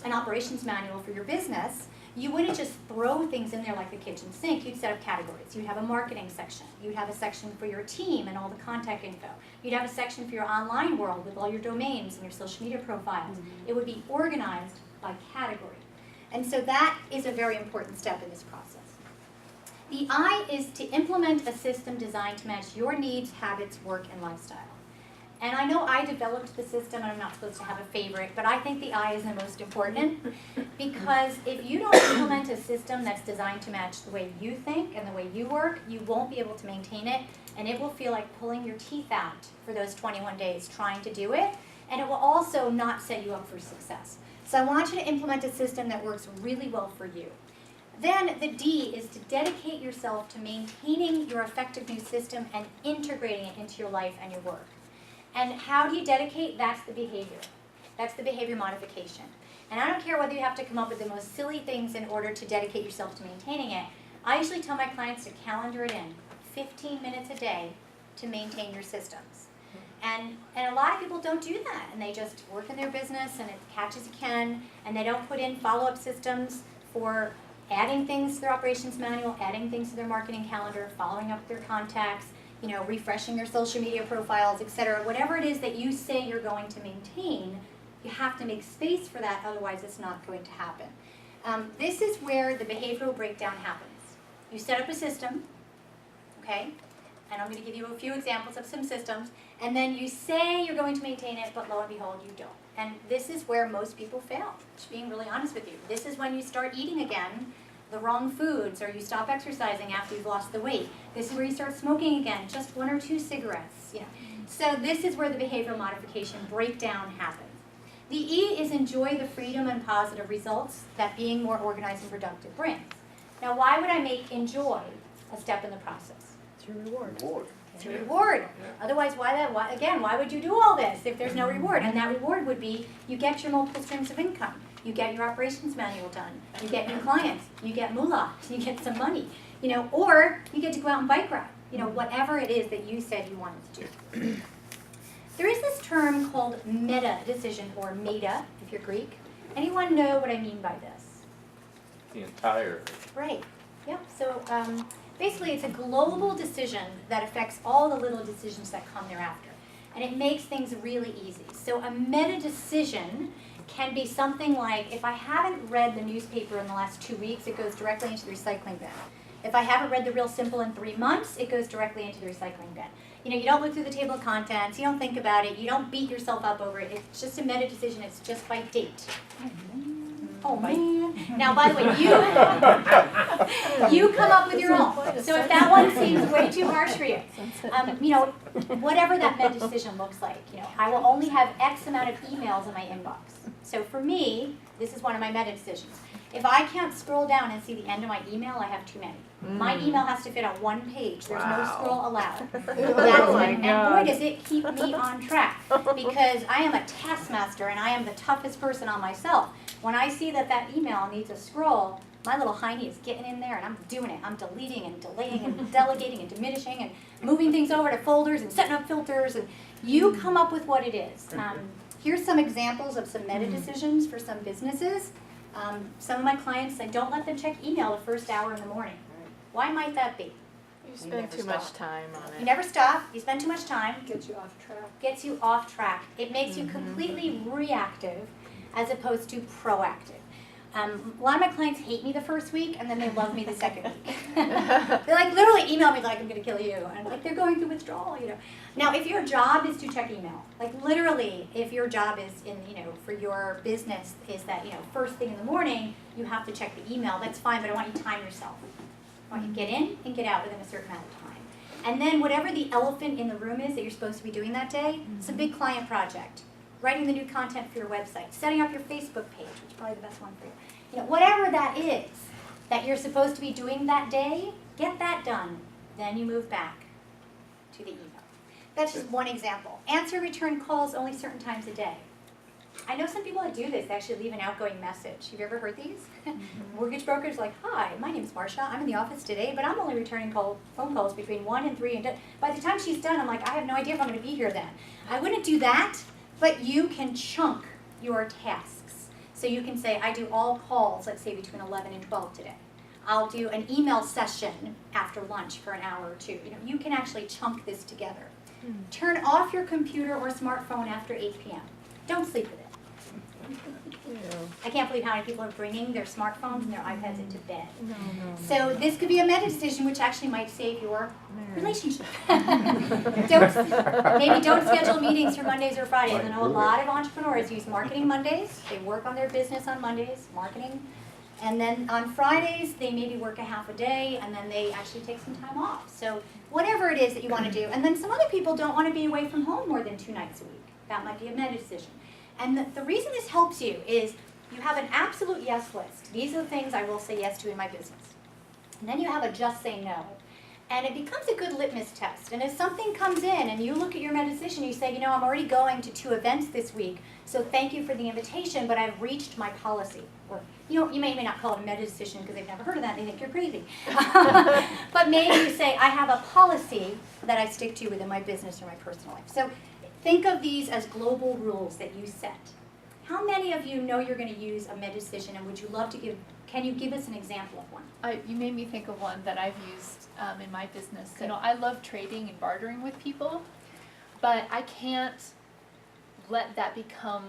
an operations manual for your business, you wouldn't just throw things in there like the kitchen sink. You'd set up categories. You'd have a marketing section. You'd have a section for your team and all the contact info. You'd have a section for your online world with all your domains and your social media profiles. It would be organized by category. And so that is a very important step in this process. The I is to implement a system designed to match your needs, habits, work, and lifestyle. And I know I developed the system, and I'm not supposed to have a favorite, but I think the I is the most important, because if you don't implement a system that's designed to match the way you think and the way you work, you won't be able to maintain it, and it will feel like pulling your teeth out for those 21 days trying to do it, and it will also not set you up for success. So I want you to implement a system that works really well for you. Then the D is to dedicate yourself to maintaining your effective new system and integrating it into your life and your work. And how do you dedicate? That's the behavior. That's the behavior modification. And I don't care whether you have to come up with the most silly things in order to dedicate yourself to maintaining it. I usually tell my clients to calendar it in, 15 minutes a day to maintain your systems. And a lot of people don't do that, and they just work in their business and it catch as you can, and they don't put in follow-up systems for adding things to their operations manual, adding things to their marketing calendar, following up with their contacts, refreshing their social media profiles, etc. Whatever it is that you say you're going to maintain, you have to make space for that, otherwise it's not going to happen. This is where the behavioral breakdown happens. You set up a system, okay? And I'm going to give you a few examples of some systems, and then you say you're going to maintain it, but lo and behold, you don't. And this is where most people fail, just being really honest with you. This is when you start eating again the wrong foods, or you stop exercising after you've lost the weight. This is where you start smoking again, just 1 or 2 cigarettes. So this is where the behavioral modification breakdown happens. The E is enjoy the freedom and positive results that being more organized and productive brings. Now, why would I make enjoy a step in the process? Through reward. It's a reward. Otherwise, why would you do all this if there's no reward? And that reward would be you get your multiple streams of income. You get your operations manual done. You get new clients. You get moolah. You get some money. Or you get to go out and bike ride. Whatever it is that you said you wanted to do. There is this term called meta decision, or meta, if you're Greek. Anyone know what I mean by this? The entire. Right. Yep. So basically, it's a global decision that affects all the little decisions that come thereafter. And it makes things really easy. So a meta decision can be something like, if I haven't read the newspaper in the last 2 weeks, it goes directly into the recycling bin. If I haven't read the Real Simple in 3 months, it goes directly into the recycling bin. You don't look through the table of contents, you don't think about it, you don't beat yourself up over it. It's just a meta decision, it's just by date. Oh man. Now, by the way, you come up with your own. So if that one seems way too harsh for you, whatever that meta decision looks like, I will only have X amount of emails in my inbox. So for me, this is one of my meta decisions. If I can't scroll down and see the end of my email, I have too many. My email has to fit on 1 page. There's no scroll allowed. And boy, does it keep me on track, because I am a taskmaster and I am the toughest person on myself. When I see that email needs a scroll, my little hiney is getting in there and I'm doing it. I'm deleting and delaying and delegating and diminishing and moving things over to folders and setting up filters. And you come up with what it is. Here's some examples of some meta decisions for some businesses. Some of my clients say, don't let them check email the first hour in the morning. Why might that be? You spend too much time on it. You never stop. You spend too much time. Gets you off track. Gets you off track. It makes you completely reactive. as opposed to proactive. A lot of my clients hate me the first week, and then they love me the second week. They like literally email me like, I'm gonna kill you, and like they're going through withdrawal, you know. Now, if your job is to check email, like literally, if your job is in, you know, for your business is that, you know, first thing in the morning, you have to check the email, that's fine, but I want you to time yourself. I want you to get in and get out within a certain amount of time. And then whatever the elephant in the room is that you're supposed to be doing that day, it's a big client project. Writing the new content for your website, setting up your Facebook page, which is probably the best one for you. You know, whatever that is that you're supposed to be doing that day, get that done. Then you move back to the email. That's just one example. Answer return calls only certain times a day. I know some people that do this, they actually leave an outgoing message. Have you ever heard these? Mortgage brokers like, hi, my name's Marcia. I'm in the office today, but I'm only returning phone calls between 1 and 3. And by the time she's done, I'm like, I have no idea if I'm going to be here then. I wouldn't do that, but you can chunk your tasks. So you can say, I do all calls, let's say between 11 and 12 today. I'll do an email session after lunch for an hour or two. You know, you can actually chunk this together. Turn off your computer or smartphone after 8 p.m. Don't sleep with it. I can't believe how many people are bringing their smartphones and their iPads into bed. So this could be a meta decision which actually might save your relationship. Maybe don't schedule meetings for Mondays or Fridays. I know a lot of entrepreneurs use marketing Mondays. They work on their business on Mondays, marketing. And then on Fridays, they maybe work a half a day, and then they actually take some time off. So whatever it is that you want to do. And then some other people don't want to be away from home more than 2 nights a week. That might be a meta decision. And the reason this helps you is you have an absolute yes list. These are the things I will say yes to in my business. And then you have a just say no. And it becomes a good litmus test. And if something comes in and you look at your meta decision, you say, you know, I'm already going to 2 events this week, so thank you for the invitation, but I've reached my policy. Or, you know, you may not call it a meta decision because they've never heard of that and they think you're crazy. But maybe you say, I have a policy that I stick to within my business or my personal life. So think of these as global rules that you set. How many of you know you're going to use a meta decision, and would you love to give, can you give us an example of one? You made me think of one that I've used in my business. Good. You know, I love trading and bartering with people, but I can't let that become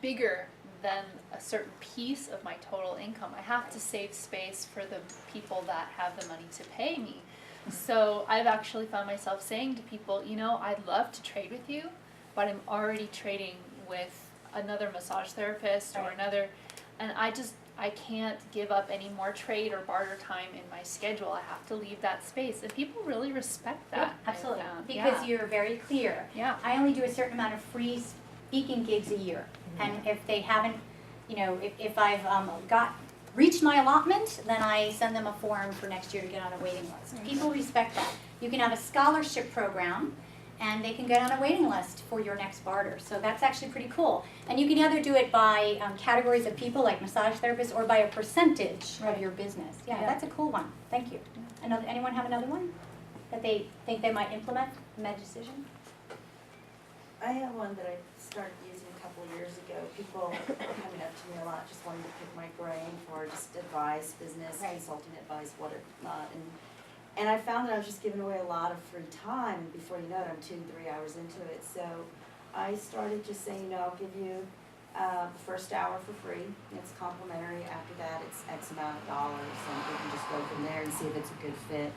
bigger than a certain piece of my total income. I have to save space for the people that have the money to pay me. So I've actually found myself saying to people, you know, I'd love to trade with you, but I'm already trading with another massage therapist or another, and I can't give up any more trade or barter time in my schedule. I have to leave that space, and people really respect that. Yep, absolutely, Yeah. because you're very clear. Yeah. I only do a certain amount of free speaking gigs a year, and if they haven't, you know, if I've reached my allotment, then I send them a form for next year to get on a waiting list. People respect that. You can have a scholarship program, and they can get on a waiting list for your next barter. So that's actually pretty cool. And you can either do it by categories of people, like massage therapists, or by a percentage of your business. Yeah, that's a cool one. Thank you. Anyone have another one that they think they might implement, meta decision? I have one that I started using a couple of years ago. People are coming up to me a lot, just wanting to pick my brain for just advice, business, consulting advice, whatnot. And I found that I was just giving away a lot of free time. And before you know it, I'm 2-3 hours into it. So I started just saying, you know, I'll give you the first hour for free. It's complimentary. After that, it's X amount of dollars, and we can just go from there and see if it's a good fit.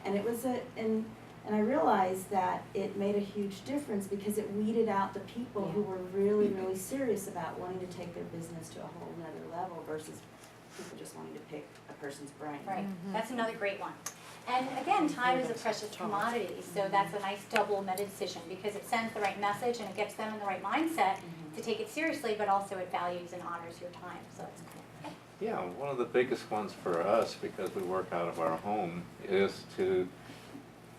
And it was and I realized that it made a huge difference because it weeded out the people who were really, really serious about wanting to take their business to a whole nother level versus people just wanting to pick a person's brain. Right. That's another great one. And again, time is a precious commodity, so that's a nice double meta decision because it sends the right message and it gets them in the right mindset to take it seriously, but also it values and honors your time. So it's cool. Yeah, one of the biggest ones for us, because we work out of our home, is to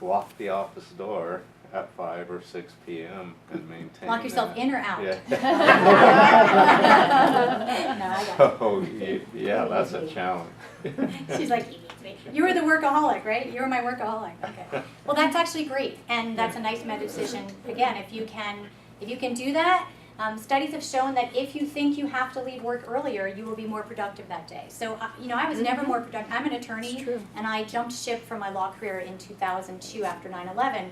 lock the office door at 5 or 6 p.m. and maintain Lock yourself that. in or out? Yeah. No, I got it. Oh, yeah, that's a challenge. She's like, you were the workaholic, right? You were my workaholic. Okay. Well, that's actually great, and that's a nice meta decision. Again, if you can do that, studies have shown that if you think you have to leave work earlier, you will be more productive that day. So, you know, I was never more productive. I'm an attorney, and I jumped ship from my law career in 2002 after 9/11.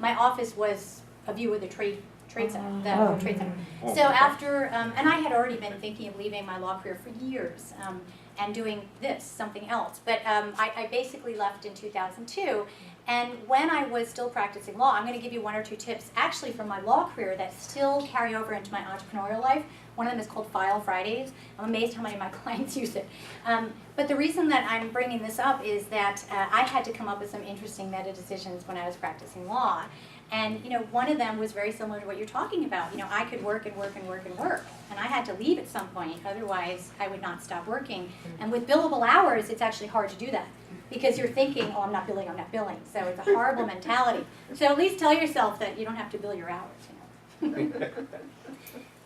My office was a view of the trade Trade Center, the World Trade Center. So after, and I had already been thinking of leaving my law career for years and doing this, something else. But I basically left in 2002. And when I was still practicing law, I'm going to give you 1 or 2 tips actually from my law career that still carry over into my entrepreneurial life. One of them is called File Fridays. I'm amazed how many of my clients use it. But the reason that I'm bringing this up is that I had to come up with some interesting meta decisions when I was practicing law. And one of them was very similar to what you're talking about. I could work and work and work and work. And I had to leave at some point, otherwise I would not stop working. And with billable hours, it's actually hard to do that. Because you're thinking, oh, I'm not billing, I'm not billing. So it's a horrible mentality. So at least tell yourself that you don't have to bill your hours.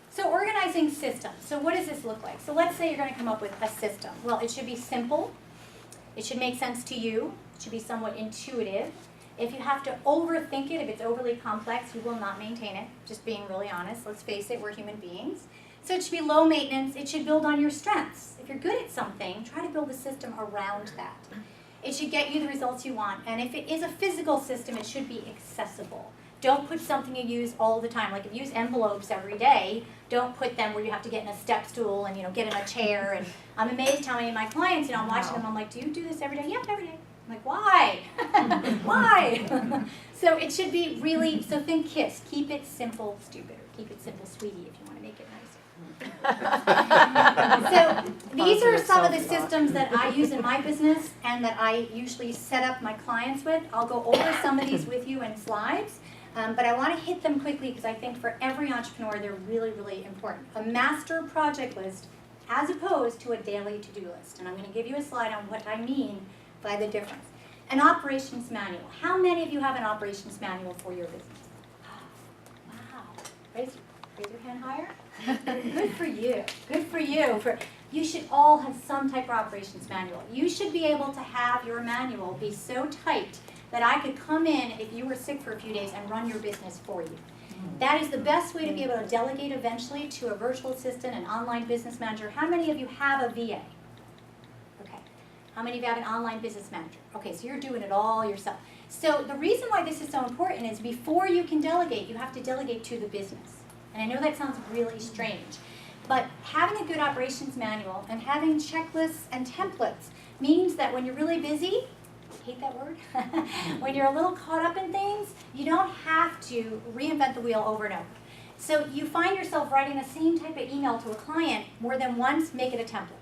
So organizing systems. So what does this look like? So let's say you're going to come up with a system. Well, it should be simple. It should make sense to you. It should be somewhat intuitive. If you have to overthink it, if it's overly complex, you will not maintain it. Just being really honest. Let's face it, we're human beings. So it should be low maintenance. It should build on your strengths. If you're good at something, try to build a system around that. It should get you the results you want. And if it is a physical system, it should be accessible. Don't put something you use all the time. Like if you use envelopes every day, don't put them where you have to get in a step stool and get in a chair. And I'm amazed how many of my clients, I'm watching them, I'm like, do you do this every day? Yep, every day. I'm like, why? Why? So it should be really, so think KISS. Keep it simple, stupid. Or keep it simple, sweetie, if you want to make it nicer. So these are some of the systems that I use in my business and that I usually set up my clients with. I'll go over some of these with you in slides. But I want to hit them quickly because I think for every entrepreneur they're really, really important. A master project list as opposed to a daily to-do list. And I'm going to give you a slide on what I mean by the difference. An operations manual. How many of you have an operations manual for your business? Wow. Raise your hand higher. Good for you. Good for you. You should all have some type of operations manual. You should be able to have your manual be so tight that I could come in if you were sick for a few days and run your business for you. That is the best way to be able to delegate eventually to a virtual assistant, an online business manager. How many of you have a VA? Okay. How many of you have an online business manager? Okay, so you're doing it all yourself. So the reason why this is so important is before you can delegate, you have to delegate to the business. And I know that sounds really strange, but having a good operations manual and having checklists and templates means that when you're really busy, hate that word, when you're a little caught up in things, you don't have to reinvent the wheel over and over. So you find yourself writing the same type of email to a client more than once, make it a template.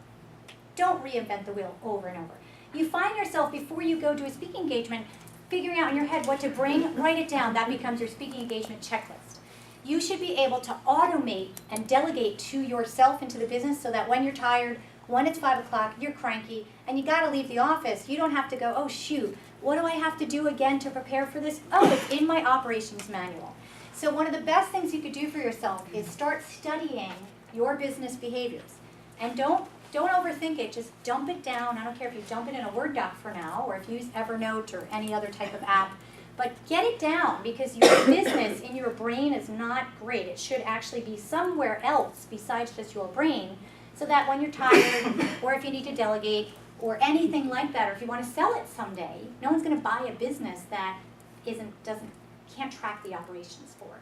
Don't reinvent the wheel over and over. You find yourself, before you go to a speaking engagement, figuring out in your head what to bring, write it down. That becomes your speaking engagement checklist. You should be able to automate and delegate to yourself and to the business so that when you're tired, when it's 5 o'clock, you're cranky, and you got to leave the office. You don't have to go, oh shoot, what do I have to do again to prepare for this? Oh, it's in my operations manual. So one of the best things you could do for yourself is start studying your business behaviors. And don't overthink it, just dump it down. I don't care if you dump it in a Word doc for now, or if you use Evernote or any other type of app, but get it down because your business in your brain is not great. It should actually be somewhere else besides just your brain, so that when you're tired, or if you need to delegate, or anything like that, or if you want to sell it someday, no one's going to buy a business that can't track the operations for.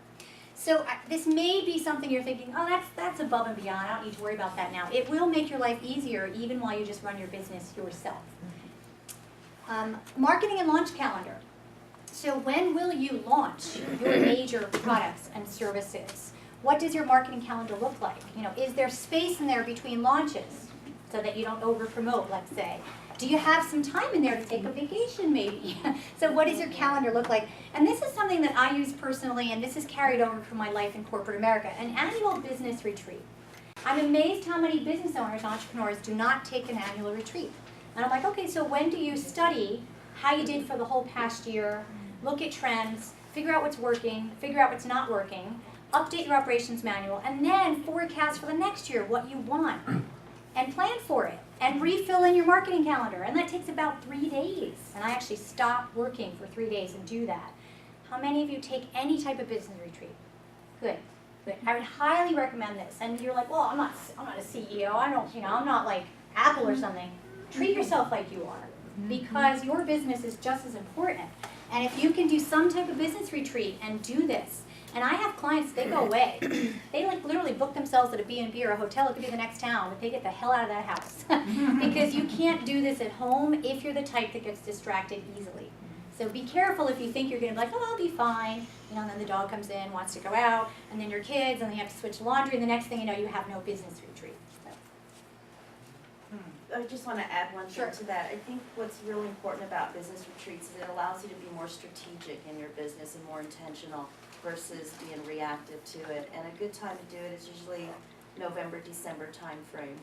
So this may be something you're thinking, oh, that's above and beyond. I don't need to worry about that now. It will make your life easier even while you just run your business yourself. Marketing and launch calendar. So when will you launch your major products and services? What does your marketing calendar look like? Is there space in there between launches so that you don't over-promote, let's say? Do you have some time in there to take a vacation, maybe? So what does your calendar look like? And this is something that I use personally, and this is carried over from my life in corporate America, an annual business retreat. I'm amazed how many business owners, entrepreneurs, do not take an annual retreat. And I'm like, okay, so when do you study how you did for the whole past year, look at trends, figure out what's working, figure out what's not working, update your operations manual, and then forecast for the next year what you want, and plan for it, and refill in your marketing calendar. And that takes about 3 days. And I actually stop working for 3 days and do that. How many of you take any type of business retreat? Good, good. I would highly recommend this. And you're like, well, I'm not a CEO. I'm not like Apple or something. Treat yourself like you are, because your business is just as important. And if you can do some type of business retreat and do this, And I have clients, they go away. They like literally book themselves at a B&B or a hotel, it could be the next town, but they get the hell out of that house. Because you can't do this at home if you're the type that gets distracted easily. So be careful if you think you're gonna be like, oh, I'll be fine. You know, and then the dog comes in, wants to go out, and then your kids, and then you have to switch laundry, and the next thing you know, you have no business retreat. So. I just want to add one Sure. thing to that. I think what's really important about business retreats is it allows you to be more strategic in your business and more intentional versus being reactive to it. And a good time to do it is usually November, December timeframe.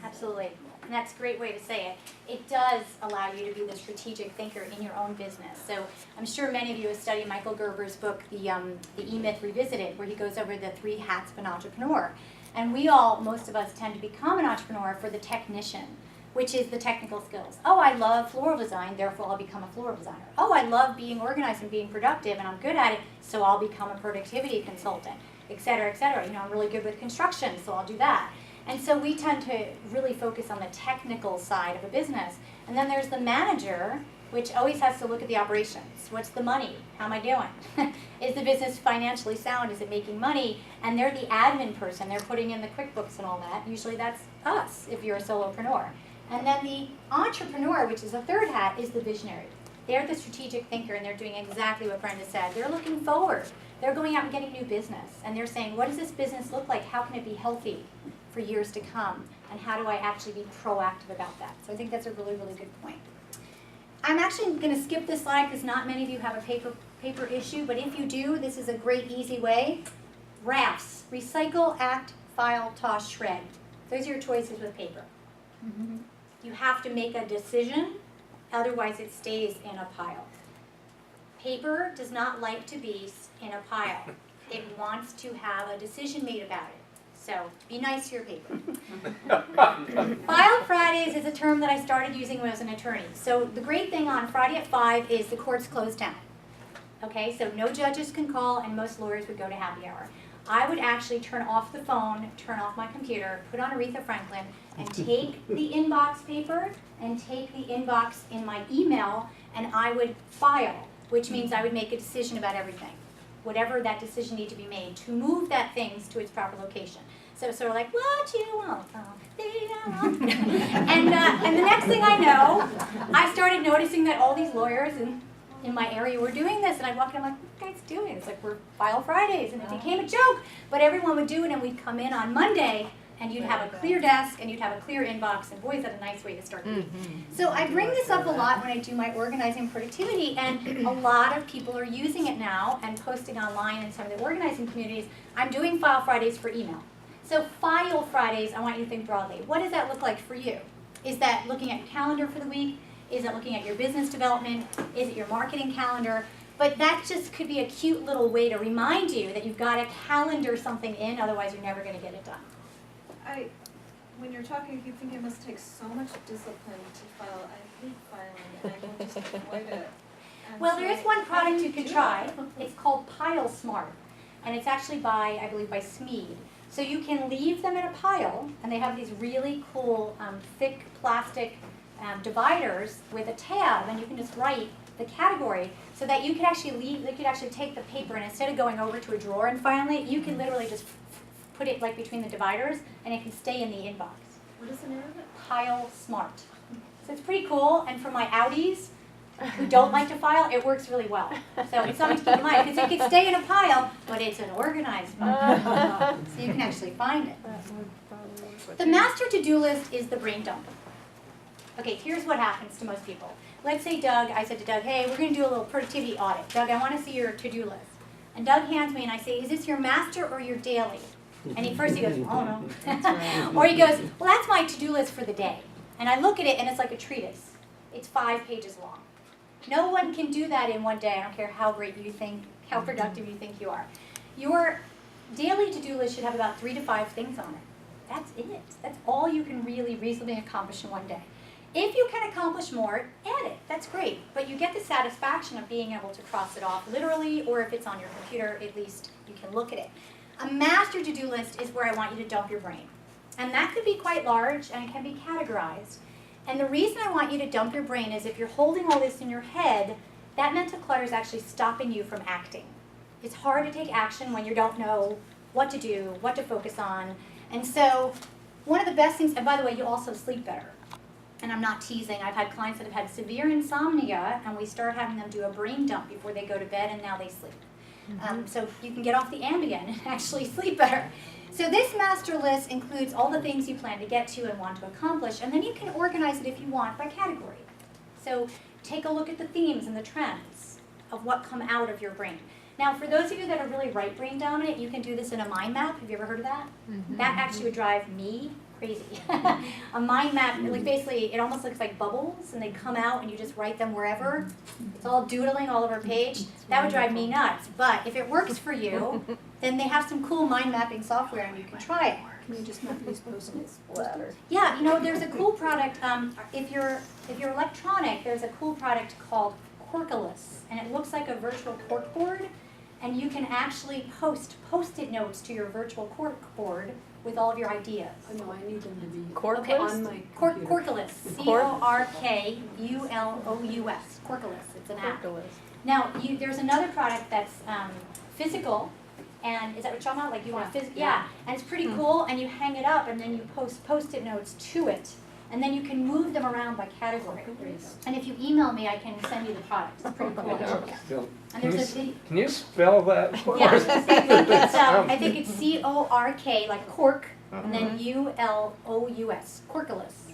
Absolutely, and that's a great way to say it. It does allow you to be the strategic thinker in your own business. So I'm sure many of you have studied Michael Gerber's book, The E-Myth Revisited, where he goes over the 3 hats of an entrepreneur. And we all, most of us, tend to become an entrepreneur for the technician, which is the technical skills. Oh, I love floral design, therefore I'll become a floral designer. Oh, I love being organized and being productive, and I'm good at it, so I'll become a productivity consultant, et cetera, et cetera. You know, I'm really good with construction, so I'll do that. And so we tend to really focus on the technical side of a business. And then there's the manager, which always has to look at the operations. What's the money? How am I doing? Is the business financially sound? Is it making money? And they're the admin person. They're putting in the QuickBooks and all that. Usually that's us if you're a solopreneur. And then the entrepreneur, which is a third hat, is the visionary. They're the strategic thinker, and they're doing exactly what Brenda said. They're looking forward. They're going out and getting new business. And they're saying, what does this business look like? How can it be healthy for years to come? And how do I actually be proactive about that? So I think that's a really, really good point. I'm actually going to skip this slide because not many of you have a paper issue. But if you do, this is a great, easy way. RAFs, recycle, act, file, toss, shred. Those are your choices with paper. You have to make a decision, otherwise it stays in a pile. Paper does not like to be in a pile. It wants to have a decision made about it. So be nice to your paper. File Fridays is a term that I started using when I was an attorney. So the great thing on Friday at 5 is the court's closed down. Okay, so no judges can call, and most lawyers would go to happy hour. I would actually turn off the phone, turn off my computer, put on Aretha Franklin, and take the inbox paper and take the inbox in my email, and I would file, which means I would make a decision about everything, whatever that decision needed to be made, to move that thing to its proper location. So sort of like, what you want from me? And the next thing I know, I started noticing that all these lawyers in my area were doing this, and I'd walk in, I'm like, what are you guys doing? It's like, we're File Fridays, and it became a joke, but everyone would do it, and we'd come in on Monday, and you'd have a clear desk, and you'd have a clear inbox, and boy, is that a nice way to start the week. So I bring this up a lot when I do my organizing productivity, and a lot of people are using it now and posting online in some of the organizing communities. I'm doing File Fridays for email. So File Fridays, I want you to think broadly. What does that look like for you? Is that looking at your calendar for the week? Is it looking at your business development? Is it your marketing calendar? But that just could be a cute little way to remind you that you've got to calendar something in, otherwise you're never going to get it done. When you're talking, I keep thinking it must take so much discipline to file. I hate filing, and I can just avoid it. And Well, so there is one how do product you can do try. it? It's called Pile Smart, and it's actually by, I believe, by Smead. So you can leave them in a pile, and they have these really cool thick plastic dividers with a tab, and you can just write the category so that you could actually take the paper, and instead of going over to a drawer and filing it, you can literally just put it like between the dividers, and it can stay in the inbox. What is the name of it? Pile Smart. So it's pretty cool, and for my outies who don't like to file, it works really well. So it's something to keep in mind, because it can stay in a pile, but it's an organized pile. So you can actually find it. The master to-do list is the brain dump. Okay, here's what happens to most people. Let's say I said to Doug, hey, we're going to do a little productivity audit. Doug, I want to see your to-do list. And Doug hands me, and I say, is this your master or your daily? And he goes, oh no. Or he goes, well, that's my to-do list for the day. And I look at it, and it's like a treatise. It's 5 pages long. No one can do that in one day. I don't care how great you think, how productive you think you are. Your daily to-do list should have about 3 to 5 things on it. That's it. That's all you can really reasonably accomplish in one day. If you can accomplish more, add it. That's great. But you get the satisfaction of being able to cross it off literally, or if it's on your computer, at least you can look at it. A master to-do list is where I want you to dump your brain. And that could be quite large, and it can be categorized. And the reason I want you to dump your brain is if you're holding all this in your head, that mental clutter is actually stopping you from acting. it's hard to take action when you don't know what to do, what to focus on. And so one of the best things, and by the way, you also sleep better. And I'm not teasing, I've had clients that have had severe insomnia, and we start having them do a brain dump before they go to bed, and now they sleep. So you can get off the Ambien and actually sleep better. So this master list includes all the things you plan to get to and want to accomplish, and then you can organize it if you want by category. So take a look at the themes and the trends of what come out of your brain. Now, for those of you that are really right brain dominant, you can do this in a mind map. Have you ever heard of that? That actually would drive me crazy. A mind map, like basically, it almost looks like bubbles, and they come out, and you just write them wherever. It's all doodling all over a page. That would drive me nuts. But if it works for you, then they have some cool mind mapping software, and you can try it. Can you just map these Post-its bladder? Yeah, you know, there's a cool product. If you're electronic, there's a cool product called Corkulus, and it looks like a virtual corkboard, and you can actually post-it notes to your virtual corkboard with all of your ideas. Oh, no, I need them to be Okay. on my Corkulus, Corkulous, Corkulus, it's an app. Now, there's another product that's physical, and is that what you're talking about? Like you want physical? Yeah, and it's pretty cool, and you hang it up, and then you post-it notes to it, and then you can move them around by category. And if you email me, I can send you the product. It's pretty cool. And there's a video. Can you spell that for Yeah, us? I think it's C-O-R-K, like cork, and then U-L-O-U-S, Corkulus.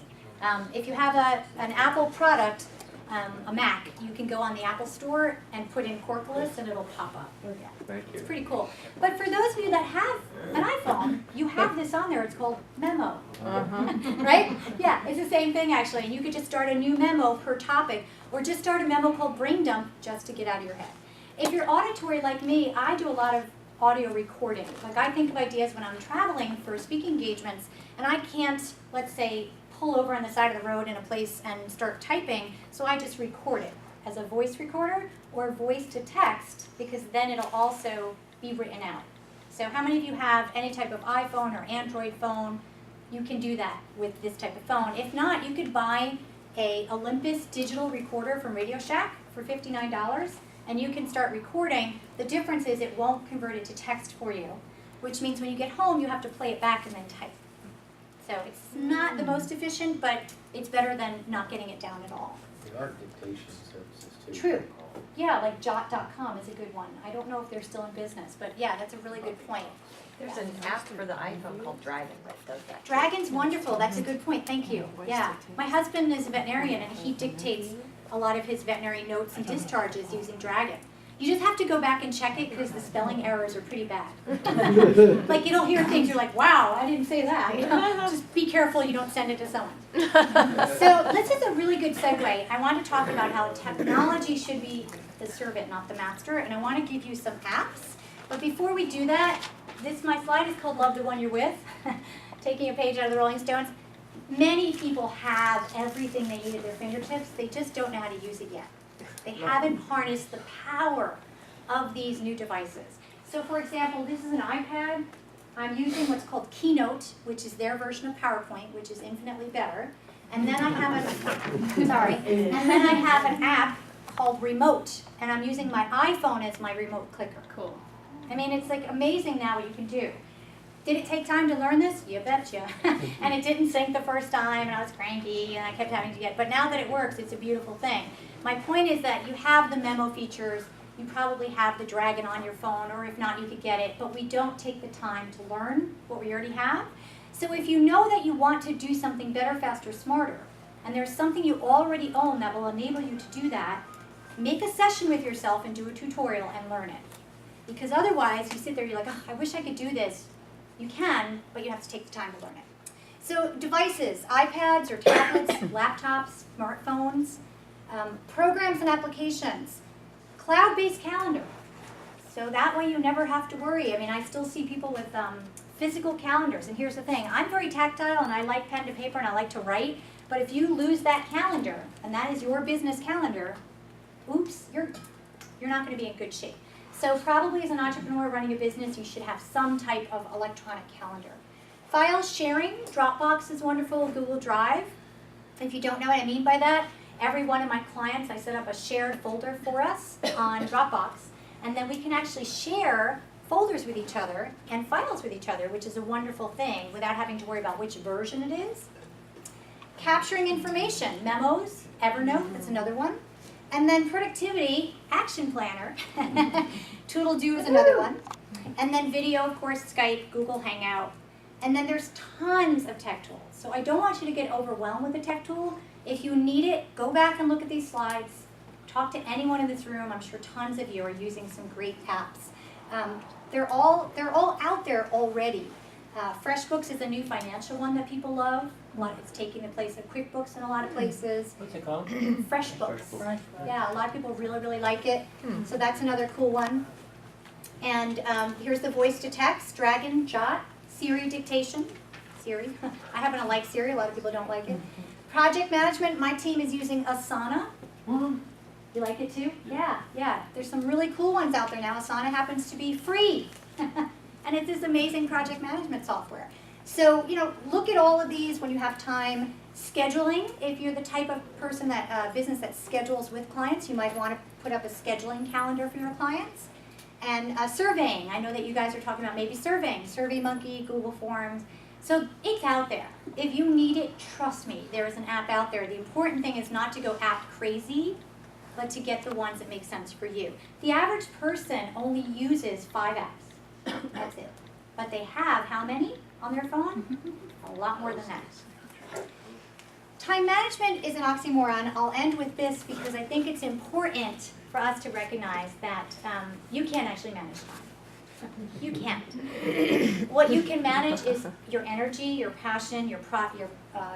If you have an Apple product, a Mac, you can go on the Apple Store and put in Corkulus, and it'll pop up. Yeah. Thank you. It's pretty cool. But for those of you that have an iPhone, you have this on there. It's called Memo. Right? Yeah, it's the same thing actually. And you could just start a new memo per topic, or just start a memo called Brain Dump just to get out of your head. If you're auditory like me, I do a lot of audio recording. Like I think of ideas when I'm traveling for speaking engagements, and I can't, let's say, pull over on the side of the road in a place and start typing, so I just record it as a voice recorder or voice to text, because then it'll also be written out. So how many of you have any type of iPhone or Android phone? You can do that with this type of phone. If not, you could buy a Olympus digital recorder from Radio Shack for $59, and you can start recording. The difference is it won't convert it to text for you, which means when you get home, you have to play it back and then type. So it's not the most efficient, but it's better than not getting it down at all. There are dictation services too. True. Yeah, like jot.com is a good one. I don't know if they're still in business, but yeah, that's a really good point. There's an app for the iPhone called Dragon that does that. Dragon's wonderful. That's a good point. Thank you. Yeah. My husband is a veterinarian, and he dictates a lot of his veterinary notes and discharges using Dragon. You just have to go back and check it because the spelling errors are pretty bad. Like you'll hear things, you're like, wow, I didn't say that. You know? Just be careful you don't send it to someone. So this is a really good segue. I want to talk about how technology should be the servant, not the master, and I want to give you some apps. But before we do that, my slide is called Love the One You're With, taking a page out of the Rolling Stones. Many people have everything they need at their fingertips. They just don't know how to use it yet. They haven't harnessed the power of these new devices. So for example, this is an iPad. I'm using what's called Keynote, which is their version of PowerPoint, which is infinitely better. And then I have an app called Remote, and I'm using my iPhone as my remote clicker. Cool. I mean, it's like amazing now what you can do. Did it take time to learn this? You betcha. And it didn't sync the first time, and I was cranky, and I kept having to but now that it works, it's a beautiful thing. My point is that you have the memo features, you probably have the Dragon on your phone, or if not, you could get it, but we don't take the time to learn what we already have. So if you know that you want to do something better, faster, smarter, and there's something you already own that will enable you to do that, make a session with yourself and do a tutorial and learn it. Because otherwise, you sit there, you're like, oh, I wish I could do this. You can, but you have to take the time to learn it. So devices, iPads or tablets, laptops, smartphones, programs and applications, cloud-based calendar. So that way you never have to worry. I mean, I still see people with physical calendars. And here's the thing, I'm very tactile and I like pen to paper and I like to write. But if you lose that calendar, and that is your business calendar, oops, you're not going to be in good shape. So probably as an entrepreneur running a business, you should have some type of electronic calendar. File sharing, Dropbox is wonderful, Google Drive. If you don't know what I mean by that, every one of my clients, I set up a shared folder for us on Dropbox And then we can actually share folders with each other and files with each other, which is a wonderful thing without having to worry about which version it is. Capturing information, memos, Evernote, that's another one. And then productivity, action planner, Toodle-Do is another one. And then video, of course, Skype, Google Hangout. And then there's tons of tech tools. So I don't want you to get overwhelmed with a tech tool. If you need it, go back and look at these slides. Talk to anyone in this room. I'm sure tons of you are using some great apps. They're all out there already. FreshBooks is a new financial one that people love. It's taking the place of QuickBooks in a lot of places. What's it called? FreshBooks. Yeah, a lot of people really, really like it. So that's another cool one. And here's the voice to text, Dragon, Jot, Siri dictation. Siri. I happen to like Siri. A lot of people don't like it. Project management. My team is using Asana. You like it too? Yeah. There's some really cool ones out there now. Asana happens to be free. And it's this amazing project management software. So, look at all of these when you have time. Scheduling, if you're the type of person business that schedules with clients, you might want to put up a scheduling calendar for your clients. And surveying, I know that you guys are talking about maybe surveying, SurveyMonkey, Google Forms. So it's out there. If you need it, trust me, there is an app out there. The important thing is not to go app crazy, but to get the ones that make sense for you. The average person only uses 5 apps. That's it. But they have how many on their phone? A lot more than that. Time management is an oxymoron. I'll end with this because I think it's important for us to recognize that you can't actually manage time. You can't. What you can manage is your energy, your passion, your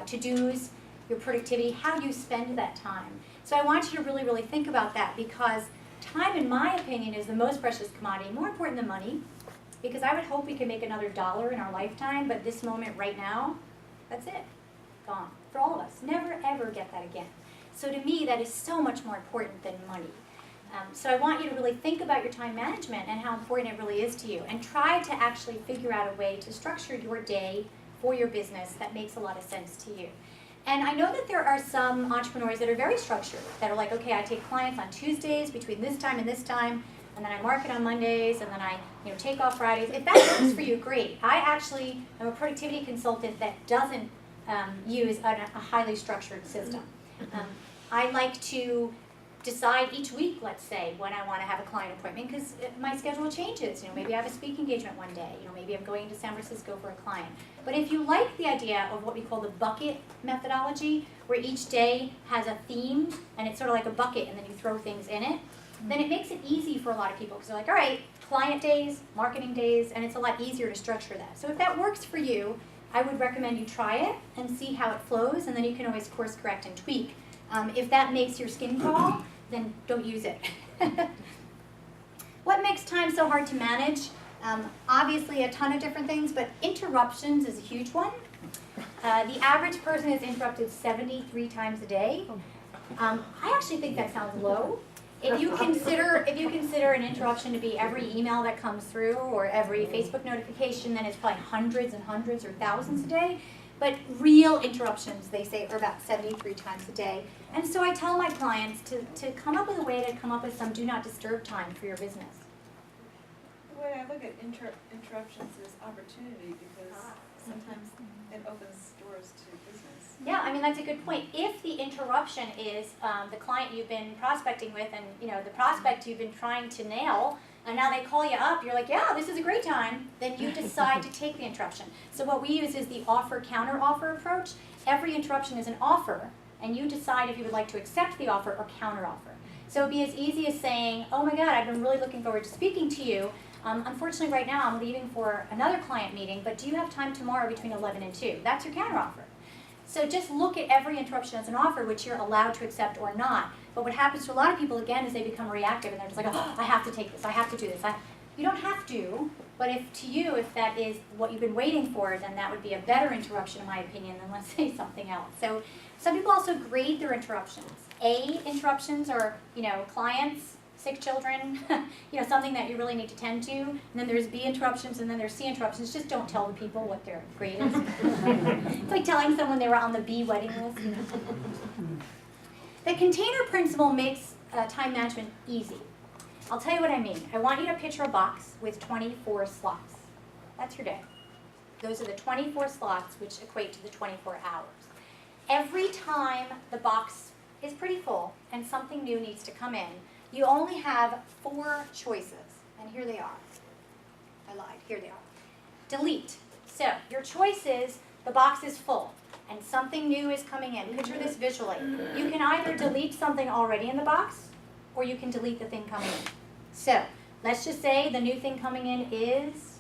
to-dos, your productivity, how you spend that time. So I want you to really, really think about that because time, in my opinion, is the most precious commodity, more important than money, because I would hope we could make another $1 in our lifetime, but this moment right now, that's it. Gone. For all of us. Never, ever get that again. So to me, that is so much more important than money. So I want you to really think about your time management and how important it really is to you, and try to actually figure out a way to structure your day for your business that makes a lot of sense to you. And I know that there are some entrepreneurs that are very structured, that are like, okay, I take clients on Tuesdays between this time, and then I market on Mondays, and then I take off Fridays. If that works for you, great. I actually am a productivity consultant that doesn't use a highly structured system. I like to decide each week, let's say, when I want to have a client appointment, because my schedule changes. Maybe I have a speaking engagement one day. Maybe I'm going to San Francisco for a client. But if you like the idea of what we call the bucket methodology, where each day has a theme, and it's sort of like a bucket, and then you throw things in it, then it makes it easy for a lot of people, because they're like, all right, client days, marketing days, and it's a lot easier to structure that. So if that works for you, I would recommend you try it and see how it flows, and then you can always course correct and tweak. If that makes your skin crawl, then don't use it. What makes time so hard to manage? Obviously a ton of different things, but interruptions is a huge one. The average person is interrupted 73 times a day. I actually think that sounds low. If you consider an interruption to be every email that comes through or every Facebook notification, then it's probably hundreds and hundreds or thousands a day. But real interruptions, they say, are about 73 times a day. And so I tell my clients to come up with a way to come up with some do not disturb time for your business. The way I look at interruptions is opportunity, because sometimes it opens doors to business. Yeah, I mean, that's a good point. If the interruption is the client you've been prospecting with, and the prospect you've been trying to nail, and now they call you up, you're like, yeah, this is a great time, then you decide to take the interruption. So what we use is the offer-counter-offer approach. Every interruption is an offer, and you decide if you would like to accept the offer or counter-offer. So it would be as easy as saying, oh my God, I've been really looking forward to speaking to you. Unfortunately, right now I'm leaving for another client meeting, but do you have time tomorrow between 11 and 2? That's your counter-offer. So just look at every interruption as an offer, which you're allowed to accept or not. But what happens to a lot of people, again, is they become reactive, and they're just like, oh, I have to take this, I have to do this. You don't have to, but if that is what you've been waiting for, then that would be a better interruption, in my opinion, than, let's say, something else. So some people also grade their interruptions. A interruptions are, clients, sick children, something that you really need to tend to. And then there's B interruptions, and then there's C interruptions. Just don't tell the people what their grade is. It's like telling someone they were on the B wedding list. The container principle makes time management easy. I'll tell you what I mean. I want you to picture a box with 24 slots. That's your day. Those are the 24 slots, which equate to the 24 hours. Every time the box is pretty full and something new needs to come in, you only have 4 choices. And here they are. I lied. Here they are. Delete. So your choice is the box is full and something new is coming in. Picture this visually. You can either delete something already in the box or you can delete the thing coming in. So let's just say the new thing coming in is,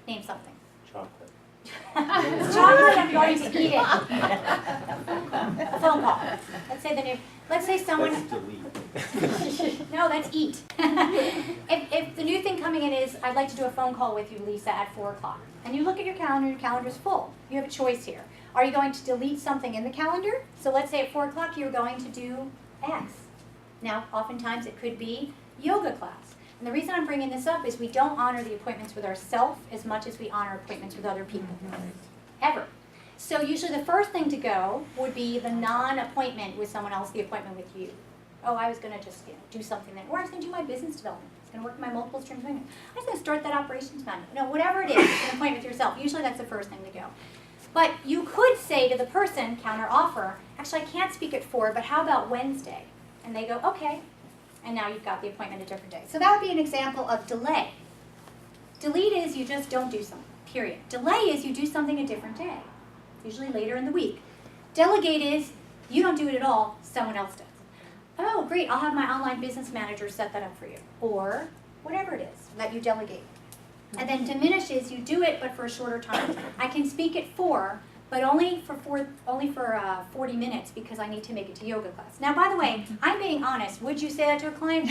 name something. Chocolate. It's chocolate, I'm going to eat it. A phone call. Let's say someone. That's delete. No, that's eat. If the new thing coming in is, I'd like to do a phone call with you, Lisa, at 4 o'clock. And you look at your calendar's full. You have a choice here. Are you going to delete something in the calendar? So let's say at 4 o'clock you're going to do X. Now, oftentimes it could be yoga class. And the reason I'm bringing this up is we don't honor the appointments with ourselves as much as we honor appointments with other people. Ever. So usually the first thing to go would be the non-appointment with someone else, the appointment with you. Oh, I was going to just do something then. Or I was going to do my business development. I was going to work my multiple streams. I was going to start that operations manual. No, whatever it is, it's an appointment with yourself. Usually that's the first thing to go. But you could say to the person, counter offer, actually I can't speak at 4, but how about Wednesday? And they go, okay. And now you've got the appointment a different day. So that would be an example of delay. Delete is you just don't do something, period. Delay is you do something a different day, usually later in the week. Delegate is you don't do it at all, someone else does. Oh, great, I'll have my online business manager set that up for you. Or whatever it is that you delegate. And then diminish is you do it, but for a shorter time. I can speak at 4, but only for 40 minutes because I need to make it to yoga class. Now, by the way, I'm being honest. Would you say that to a client?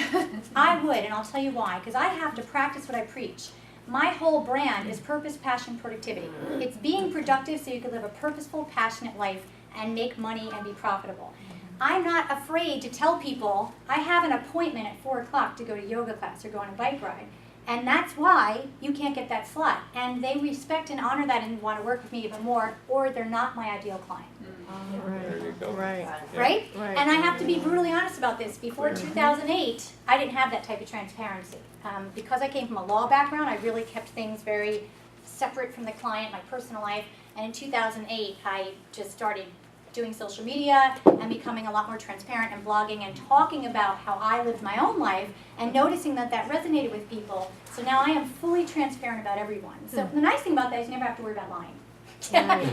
I would, and I'll tell you why. Because I have to practice what I preach. My whole brand is purpose, passion, productivity. It's being productive so you can live a purposeful, passionate life and make money and be profitable. I'm not afraid to tell people I have an appointment at 4 o'clock to go to yoga class or go on a bike ride. And that's why you can't get that slot. And they respect and honor that and want to work with me even more, or they're not my ideal client. There you go. Right. Right? Right. And I have to be brutally honest about this. Before 2008, I didn't have that type of transparency. Because I came from a law background, I really kept things very separate from the client, my personal life. And in 2008, I just started doing social media and becoming a lot more transparent and blogging and talking about how I lived my own life and noticing that that resonated with people. So now I am fully transparent about everyone. So the nice thing about that is you never have to worry about lying.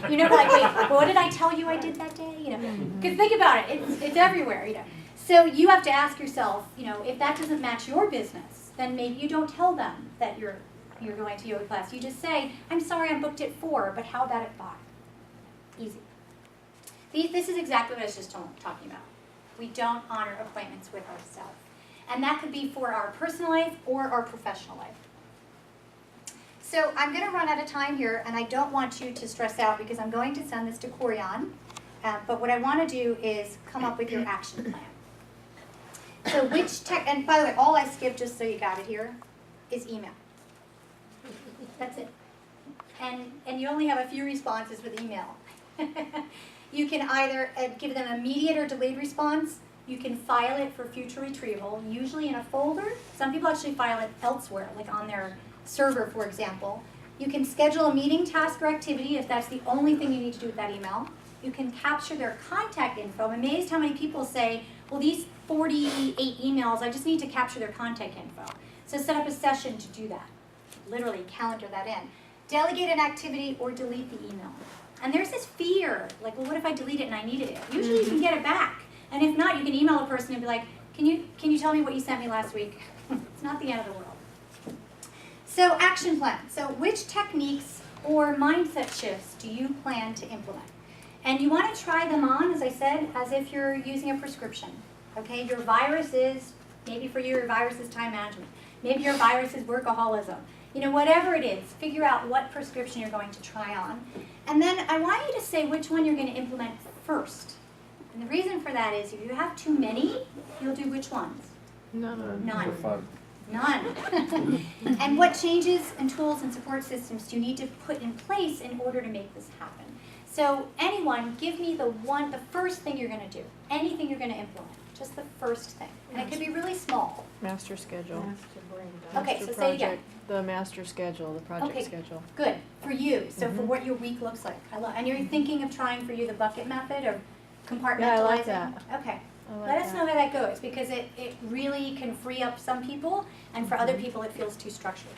You're never like, wait, what did I tell you I did that day? You know, because think about it, it's everywhere. You know, so you have to ask yourself, you know, if that doesn't match your business, then maybe you don't tell them that you're going to yoga class. You just say, I'm sorry, I'm booked at 4, but how about at 5? Easy. This is exactly what I was just talking about. We don't honor appointments with ourselves. And that could be for our personal life or our professional life. So I'm going to run out of time here, and I don't want you to stress out because I'm going to send this to Corian. But what I want to do is come up with your action plan. So and by the way, all I skipped, just so you got it here, is email. That's it. And you only have a few responses with email. You can either give them immediate or delayed response. You can file it for future retrieval, usually in a folder. Some people actually file it elsewhere, like on their server, for example. You can schedule a meeting, task, or activity if that's the only thing you need to do with that email. You can capture their contact info. I'm amazed how many people say, well, these 48 emails, I just need to capture their contact info. So set up a session to do that. Literally calendar that in. Delegate an activity or delete the email. And there's this fear, like, well, what if I delete it and I needed it? Usually you can get it back. And if not, you can email a person and be like, can you tell me what you sent me last week? It's not the end of the world. So action plan. So which techniques or mindset shifts do you plan to implement? And you want to try them on, as I said, as if you're using a prescription. Okay, your virus is, maybe for you, your virus is time management. Maybe your virus is workaholism. You know, whatever it is, figure out what prescription you're going to try on. And then I want you to say which one you're going to implement first. And the reason for that is if you have too many, you'll do which ones? None. None. For fun. None. And what changes and tools and support systems do you need to put in place in order to make this happen? So anyone, give me the first thing you're going to do. Anything you're going to implement. just the first thing. And it could be really small. Master schedule. Okay, so say it again. The master schedule, the project Okay. schedule. Good, for you, so for what your week looks like. And you're thinking of trying for you the bucket method or compartmentalizing? Yeah, I like that. Okay. I like Let us that. know how that goes, because it really can free up some people, and for other people it feels too structured.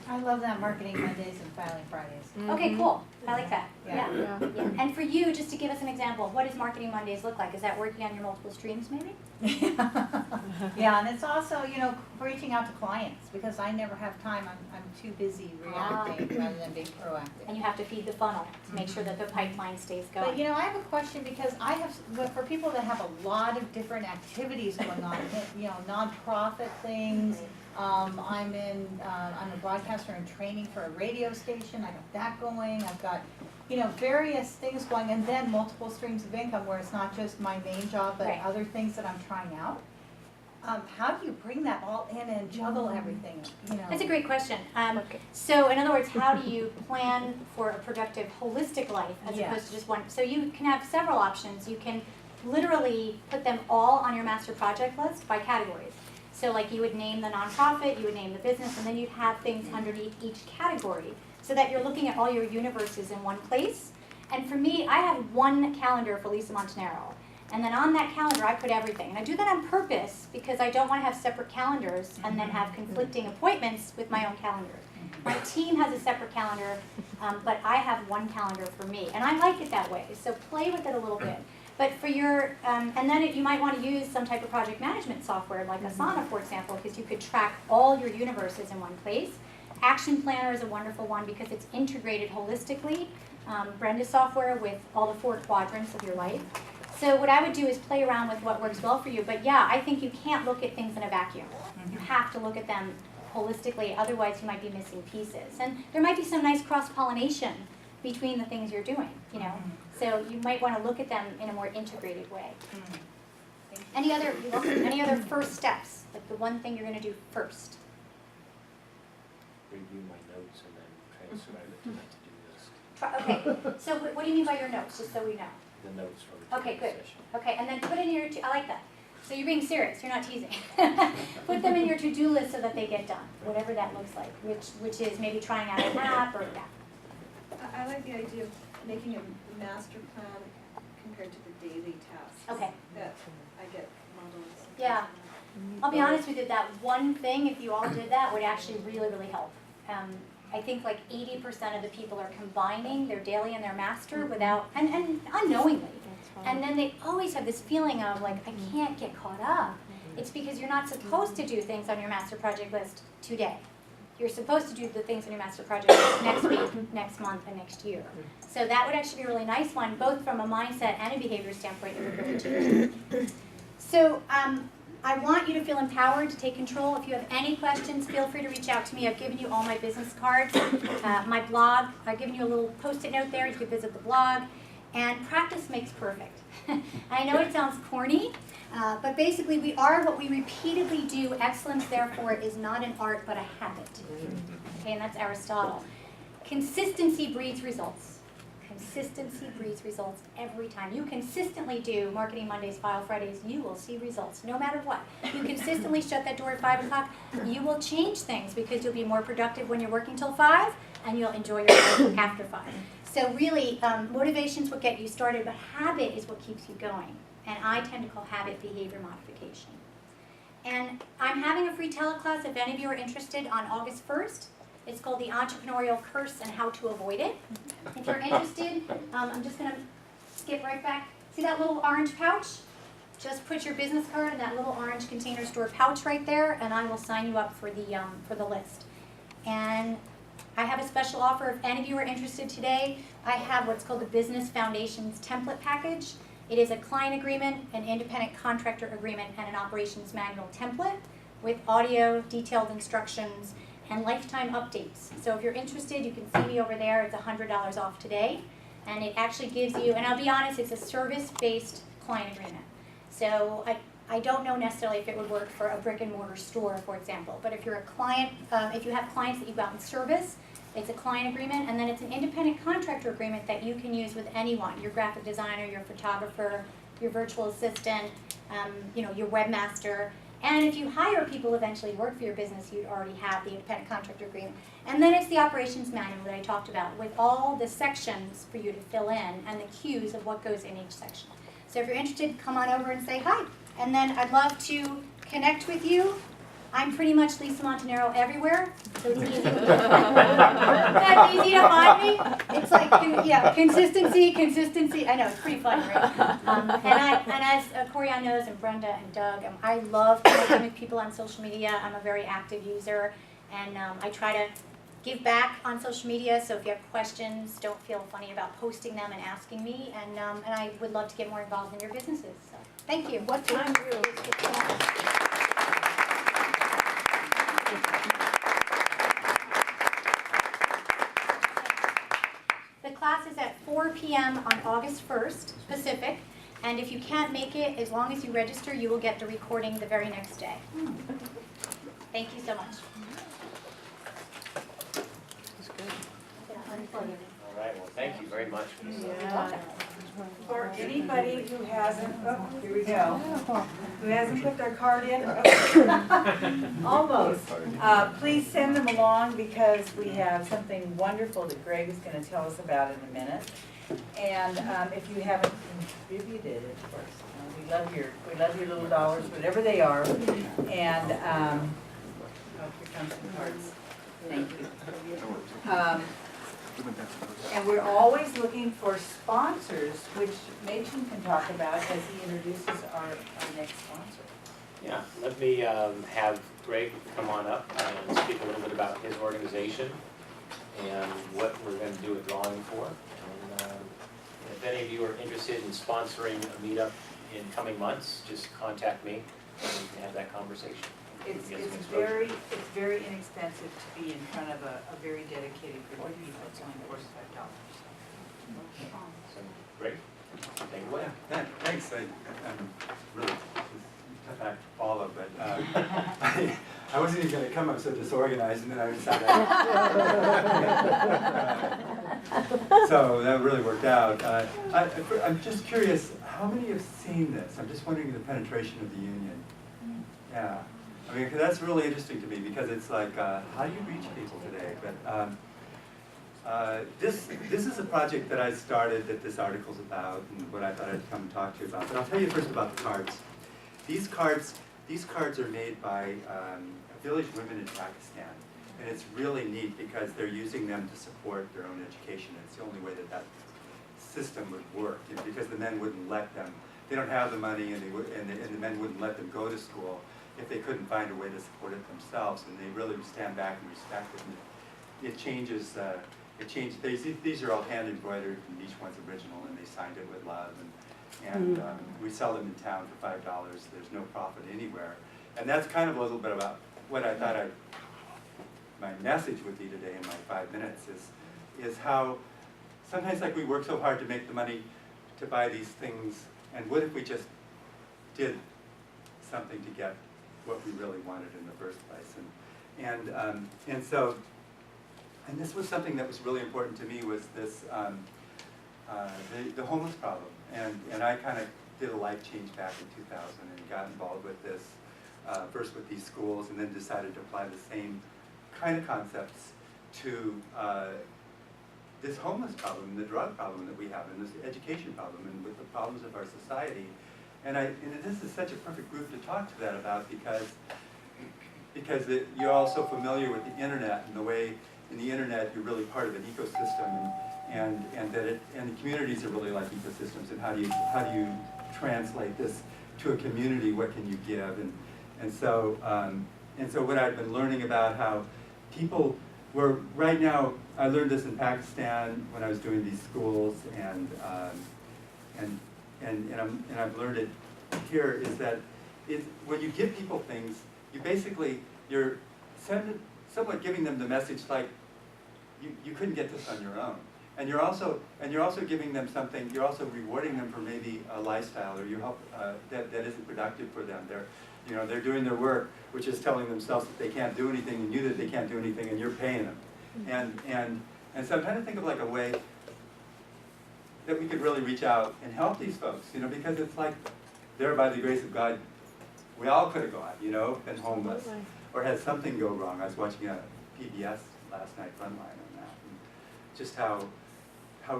I love that marketing Mondays and filing Fridays. Okay, cool, I like that, yeah. Yeah. Yeah. And for you, just to give us an example, what does Marketing Mondays look like? Is that working on your multiple streams maybe? Yeah, and it's also, reaching out to clients, because I never have time, I'm too busy reacting rather than being proactive. And you have to feed the funnel to make sure that the pipeline stays But going. I have a question, because for people that have a lot of different activities going on, nonprofit things, I'm a broadcaster in training for a radio station, I got that going, I've got, various things going, and then multiple streams of income where it's not just my main job, but Right. other things that I'm trying out. How do you bring that all in and juggle everything, That's a great question. Okay. So in other words, how do you plan for a productive, holistic life as Yes. opposed to just one? So you can have several options. You can literally put them all on your master project list by categories. So like you would name the nonprofit, you would name the business, and then you'd have things underneath each category so that you're looking at all your universes in one place. And for me, I have one calendar for Lisa Montanaro. And then on that calendar, I put everything. And I do that on purpose because I don't want to have separate calendars and then have conflicting appointments with my own calendar. My team has a separate calendar, but I have one calendar for me. And I like it that way, so play with it a little bit. But for your, and then you might want to use some type of project management software like Asana, for example, because you could track all your universes in one place. Action Planner is a wonderful one because it's integrated holistically. Brenda's software with all the 4 quadrants of your life. So what I would do is play around with what works well for you. But yeah, I think you can't look at things in a vacuum. You have to look at them holistically, otherwise you might be missing pieces. And there might be some nice cross-pollination between the things you're doing, So you might want to look at them in a more integrated way. Any other first steps? Like the one thing you're going to do first? Review my notes and then transcribe it to my to-do list. Okay, so what do you mean by your notes, just so we know? The notes from the Okay, training good. session. Okay, and then put in your, I like that. So you're being serious, you're not teasing. Put them in your to-do list so that they get done, whatever that looks like, which is maybe trying out an app or that. I like the idea of making a master plan compared to the daily tasks. Okay. That I get models. Yeah. I'll be honest with you, that one thing, if you all did that, would actually really, really help. I think like 80% of the people are combining their daily and their master without, and unknowingly. And then they always have this feeling of like, I can't get caught up. It's because you're not supposed to do things on your master project list today. You're supposed to do the things on your master project list next week, next month, and next year. So that would actually be a really nice one, both from a mindset and a behavior standpoint. It would really change it. So I want you to feel empowered to take control. If you have any questions, feel free to reach out to me. I've given you all my business cards, my blog. I've given you a little Post-it note there. You can visit the blog. And practice makes perfect. I know it sounds corny, but basically we are what we repeatedly do. Excellence, therefore, is not an art, but a habit. Okay, and that's Aristotle. Consistency breeds results. Consistency breeds results every time. You consistently do Marketing Mondays, File Fridays, you will see results, no matter what. You consistently shut that door at 5 o'clock, you will change things because you'll be more productive when you're working till 5, and you'll enjoy your work after 5. So really, motivation's what get you started, but habit is what keeps you going. And I tend to call habit behavior modification. And I'm having a free teleclass if any of you are interested on August 1st. It's called The Entrepreneurial Curse and How to Avoid It. If you're interested, I'm just going to skip right back. See that little orange pouch? Just put your business card in that little orange Container Store pouch right there, and I will sign you up for the list. And I have a special offer. If any of you are interested today, I have what's called the Business Foundations Template Package. It is a client agreement, an independent contractor agreement, and an operations manual template with audio, detailed instructions, and lifetime updates. So if you're interested, you can see me over there. It's $100 off today. And it actually gives you, and I'll be honest, it's a service-based client agreement. So I don't know necessarily if it would work for a brick and mortar store, for example. But if you're a client, if you have clients that you go out and service, it's a client agreement, and then it's an independent contractor agreement that you can use with anyone, your graphic designer, your photographer, your virtual assistant, you know, your webmaster. And if you hire people eventually to work for your business, you'd already have the independent contractor agreement. And then it's the operations manual that I talked about with all the sections for you to fill in and the cues of what goes in each section. So if you're interested, come on over and say hi. And then I'd love to connect with you. I'm pretty much Lisa Montanaro everywhere, so it's easy. That's easy to find me. It's like, yeah, consistency. I know, it's pretty fun, right? And as Corianne knows, and Brenda and Doug, I love connecting with people on social media. I'm a very active user, and I try to give back on social media, so if you have questions, don't feel funny about posting them and asking me, and I would love to get more involved in your businesses. So, thank you. What time is the class? The class is at 4 p.m. on August 1st, Pacific, and if you can't make it, as long as you register, you will get the recording the very next day. Thank you so much. All right, well, thank you very much. For anybody who hasn't, oh, here we go, who hasn't put their card in, almost, please send them along because we have something wonderful that Greg is going to tell us about in a minute. And if you haven't contributed, of course, we love your little dollars, whatever they are. And oh, here comes some cards. Thank you. And we're always looking for sponsors, which Machen can talk about as he introduces our next sponsor. Yeah, let me have Greg come on up and speak a little bit about his organization and what we're going to do a drawing for. And if any of you are interested in sponsoring a meetup in coming months, just contact me and we can have that conversation. It's very inexpensive to be in front of a very dedicated group of people. It's only $45. So, Greg, take it away. Thanks. I'm really tough act to follow, but I wasn't even going to come. I'm so disorganized, and then I decided. So that really worked out. I'm just curious, how many have seen this? I'm just wondering the penetration of the union. Yeah. I mean, 'cause that's really interesting to me because it's like, how do you reach people today? But this is a project that I started that this article's about and what I thought I'd come and talk to you about. But I'll tell you first about the cards. These cards are made by village women in Pakistan. And it's really neat because they're using them to support their own education. It's the only way that system would work, because the men wouldn't let them. They don't have the money, and the men wouldn't let them go to school if they couldn't find a way to support it themselves, and they really stand back and respect it. And it changes. These are all hand embroidered, and each one's original, and they signed it with love. And we sell them in town for $5. There's no profit anywhere, and that's kind of a little bit about what I thought my message would be today in my 5 minutes is how sometimes like we work so hard to make the money to buy these things, and what if we just did something to get what we really wanted in the first place? And this was something that was really important to me, was this the homeless problem, and I kind of did a life change back in 2000 and got involved with this first with these schools, and then decided to apply the same kind of concepts to this homeless problem, the drug problem that we have, and this education problem, and with the problems of our society. And this is such a perfect group to talk to that about, because you're also familiar with the internet, and the way in the internet you're really part of an ecosystem, and the communities are really like ecosystems. And how do you translate this to a community? What can you give? And so what I've been learning about how people were right now. I learned this in Pakistan when I was doing these schools, and I've learned it here, is that when you give people things, you're somewhat giving them the message like you couldn't get this on your own, and you're also giving them something. You're also rewarding them for maybe a lifestyle, or you help that isn't productive for them. They're doing their work, which is telling themselves that they can't do anything, and you that they can't do anything, and you're paying them. And so I'm trying to think of like a way that we could really reach out and help these folks, you know, because it's like, there by the grace of God, we all could have gone, you know, been homeless, or had something go wrong. I was watching a PBS last night, Frontline, on that, and just how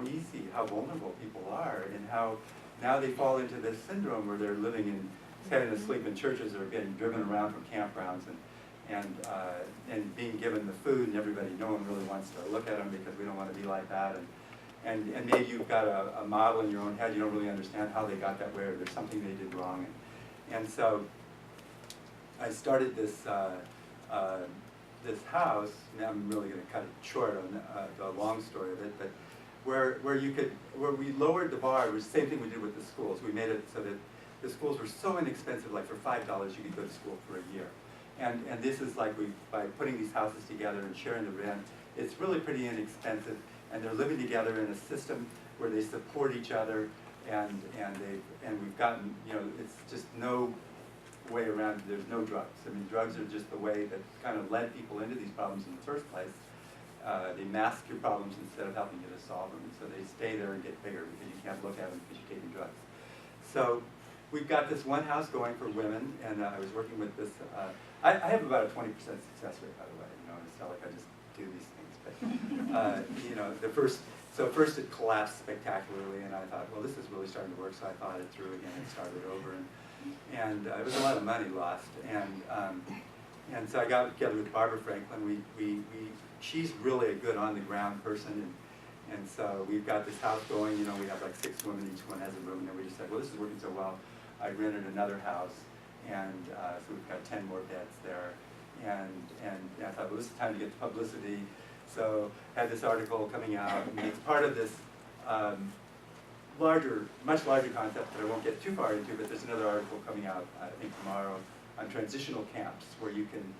easy, how vulnerable people are, and how now they fall into this syndrome where they're living in, having to sleep in churches, or getting driven around from campgrounds, and being given the food, and everybody, no one really wants to look at them because we don't want to be like that, and maybe you've got a model in your own head, you don't really understand how they got that way, or there's something they did wrong, and so I started this this house. Now I'm really going to cut it short on the long story of it, but where we lowered the bar. It was the same thing we did with the schools. We made it so that the schools were so inexpensive, like for $5 you could go to school for a year. And this is like, by putting these houses together and sharing the rent, it's really pretty inexpensive, and they're living together in a system where they support each other, and we've gotten, you know, it's just no way around it. There's no drugs. I mean, drugs are just the way that kind of led people into these problems in the first place. They mask your problems instead of helping you to solve them, so they stay there and get bigger because you can't look at them because you're taking drugs. So we've got this one house going for women, and I was working with this. I have about a 20% success rate, by the way. You know, it's not like I just do these things, but you know, first it collapsed spectacularly, and I thought, well, this is really starting to work. So I thought it through again and started over, and it was a lot of money lost, and so I got together with Barbara Franklin. She's really a good on-the-ground person, and so we've got this house going. You know, we have like 6 women, each one has a room, and then we just said, well, this is working so well. I rented another house, and so we've got 10 more beds there, and I thought, well, this is time to get the publicity. So I had this article coming out, and it's part of this much larger concept that I won't get too far into, but there's another article coming out, I think tomorrow, on transitional camps, where you can,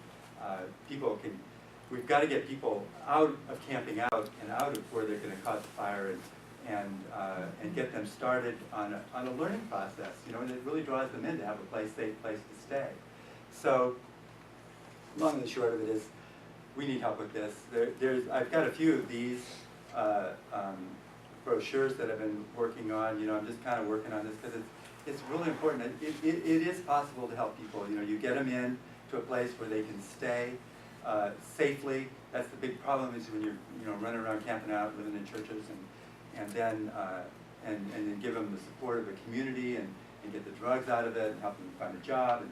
we've got to get people out of camping out and out of where they're going to cause fire, and get them started on a learning process, you know, and it really draws them in to have a safe place to stay. So, long and the short of it is, we need help with this. I've got a few of these brochures that I've been working on. You know, I'm just kind of working on this because it's really important. It is possible to help people. You know, you get them in to a place where they can stay safely. That's the big problem, is when you're running around camping out, living in churches, and then give them the support of a community, and get the drugs out of it, and help them find a job,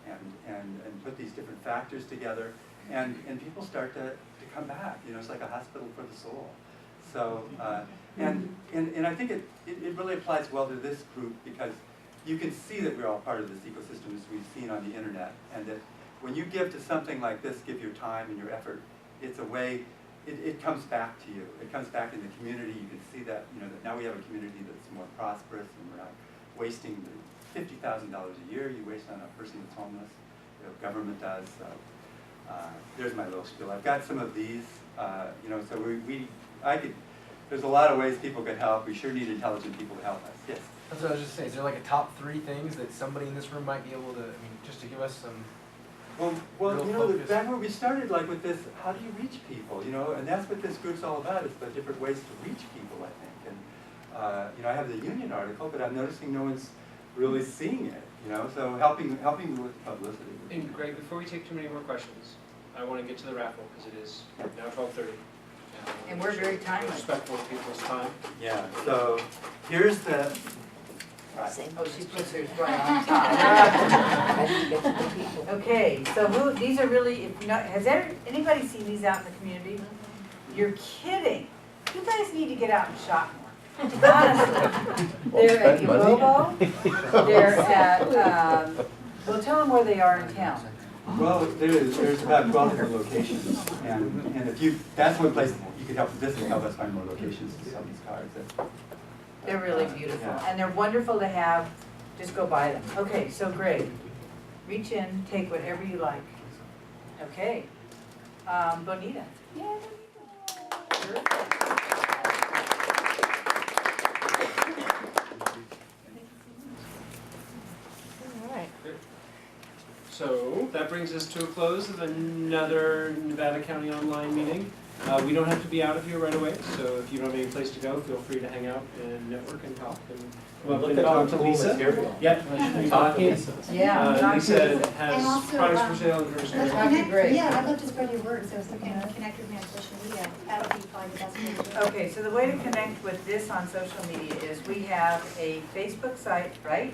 and put these different factors together, and people start to come back. You know, it's like a hospital for the soul. So, and I think it really applies well to this group, because you can see that we're all part of this ecosystem, as we've seen on the internet, and that when you give to something like this, give your time and your effort, it's a way, it comes back to you. It comes back in the community. You can see that, you know, that now we have a community that's more prosperous, and we're not wasting the $50,000 a year you waste on a person that's homeless. You know, government does. So there's my little spiel. I've got some of these, you know, so there's a lot of ways people could help. We sure need intelligent people to help us. Yes? That's what I was just saying. Is there like a top 3 things that somebody in this room might be able to, I mean, just to give us some Well, you know, back where we started, like with this, how do you reach people, you know, and that's what this group's all about, is the different ways to reach people, I think. And, you know, I have the union article, but I'm noticing no one's really seeing it, you know, so helping with publicity. And Greg, before we take too many more questions, I want to get to the raffle, because it is now 12:30. And we're very timely. Respectful of people's time. Yeah, so here's the... Oh, she puts hers right on top. Okay, so these are really, if you know, has anybody seen these out in the community? You're kidding. You guys need to get out and shop more. Honestly. They're at Yobobo. They're at, well, tell them where they are in town. Well, there's about 12 different locations, and if that's one place you could help. This will help us find more locations to sell these cards. They're really beautiful, and they're wonderful to have. Just go buy them. Okay, so Greg, reach in, take whatever you like. Okay, Bonita. Yeah. So that brings us to a close of another Nevada County Online meeting. We don't have to be out of here right away, so if you don't have any place to go, feel free to hang out and network and talk. And Well, we look can at all talk the to cool Lisa. material. Yep, we talk to Lisa. Yeah. Lisa And has also, products for sale and Let's various. That'd be connect, great. yeah, I'd love to spread your word, so if you can connect with me on social media, that would be probably the best way to do it. Okay, so the way to connect with this on social media is we have a Facebook site, right?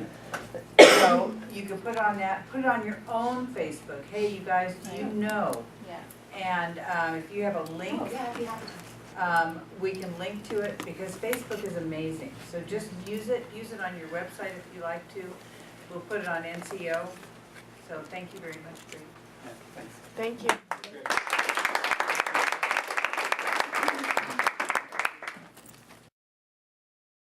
So you can put on that, put it on your own Facebook. Hey, you guys, do you know? Yeah. And if you have a link, Oh, yeah, I'd be happy to. we can link to it because Facebook is amazing. So just use it on your website if you like to. We'll put it on NCO. So thank you very much, Bree. Yeah, thanks. Thank you.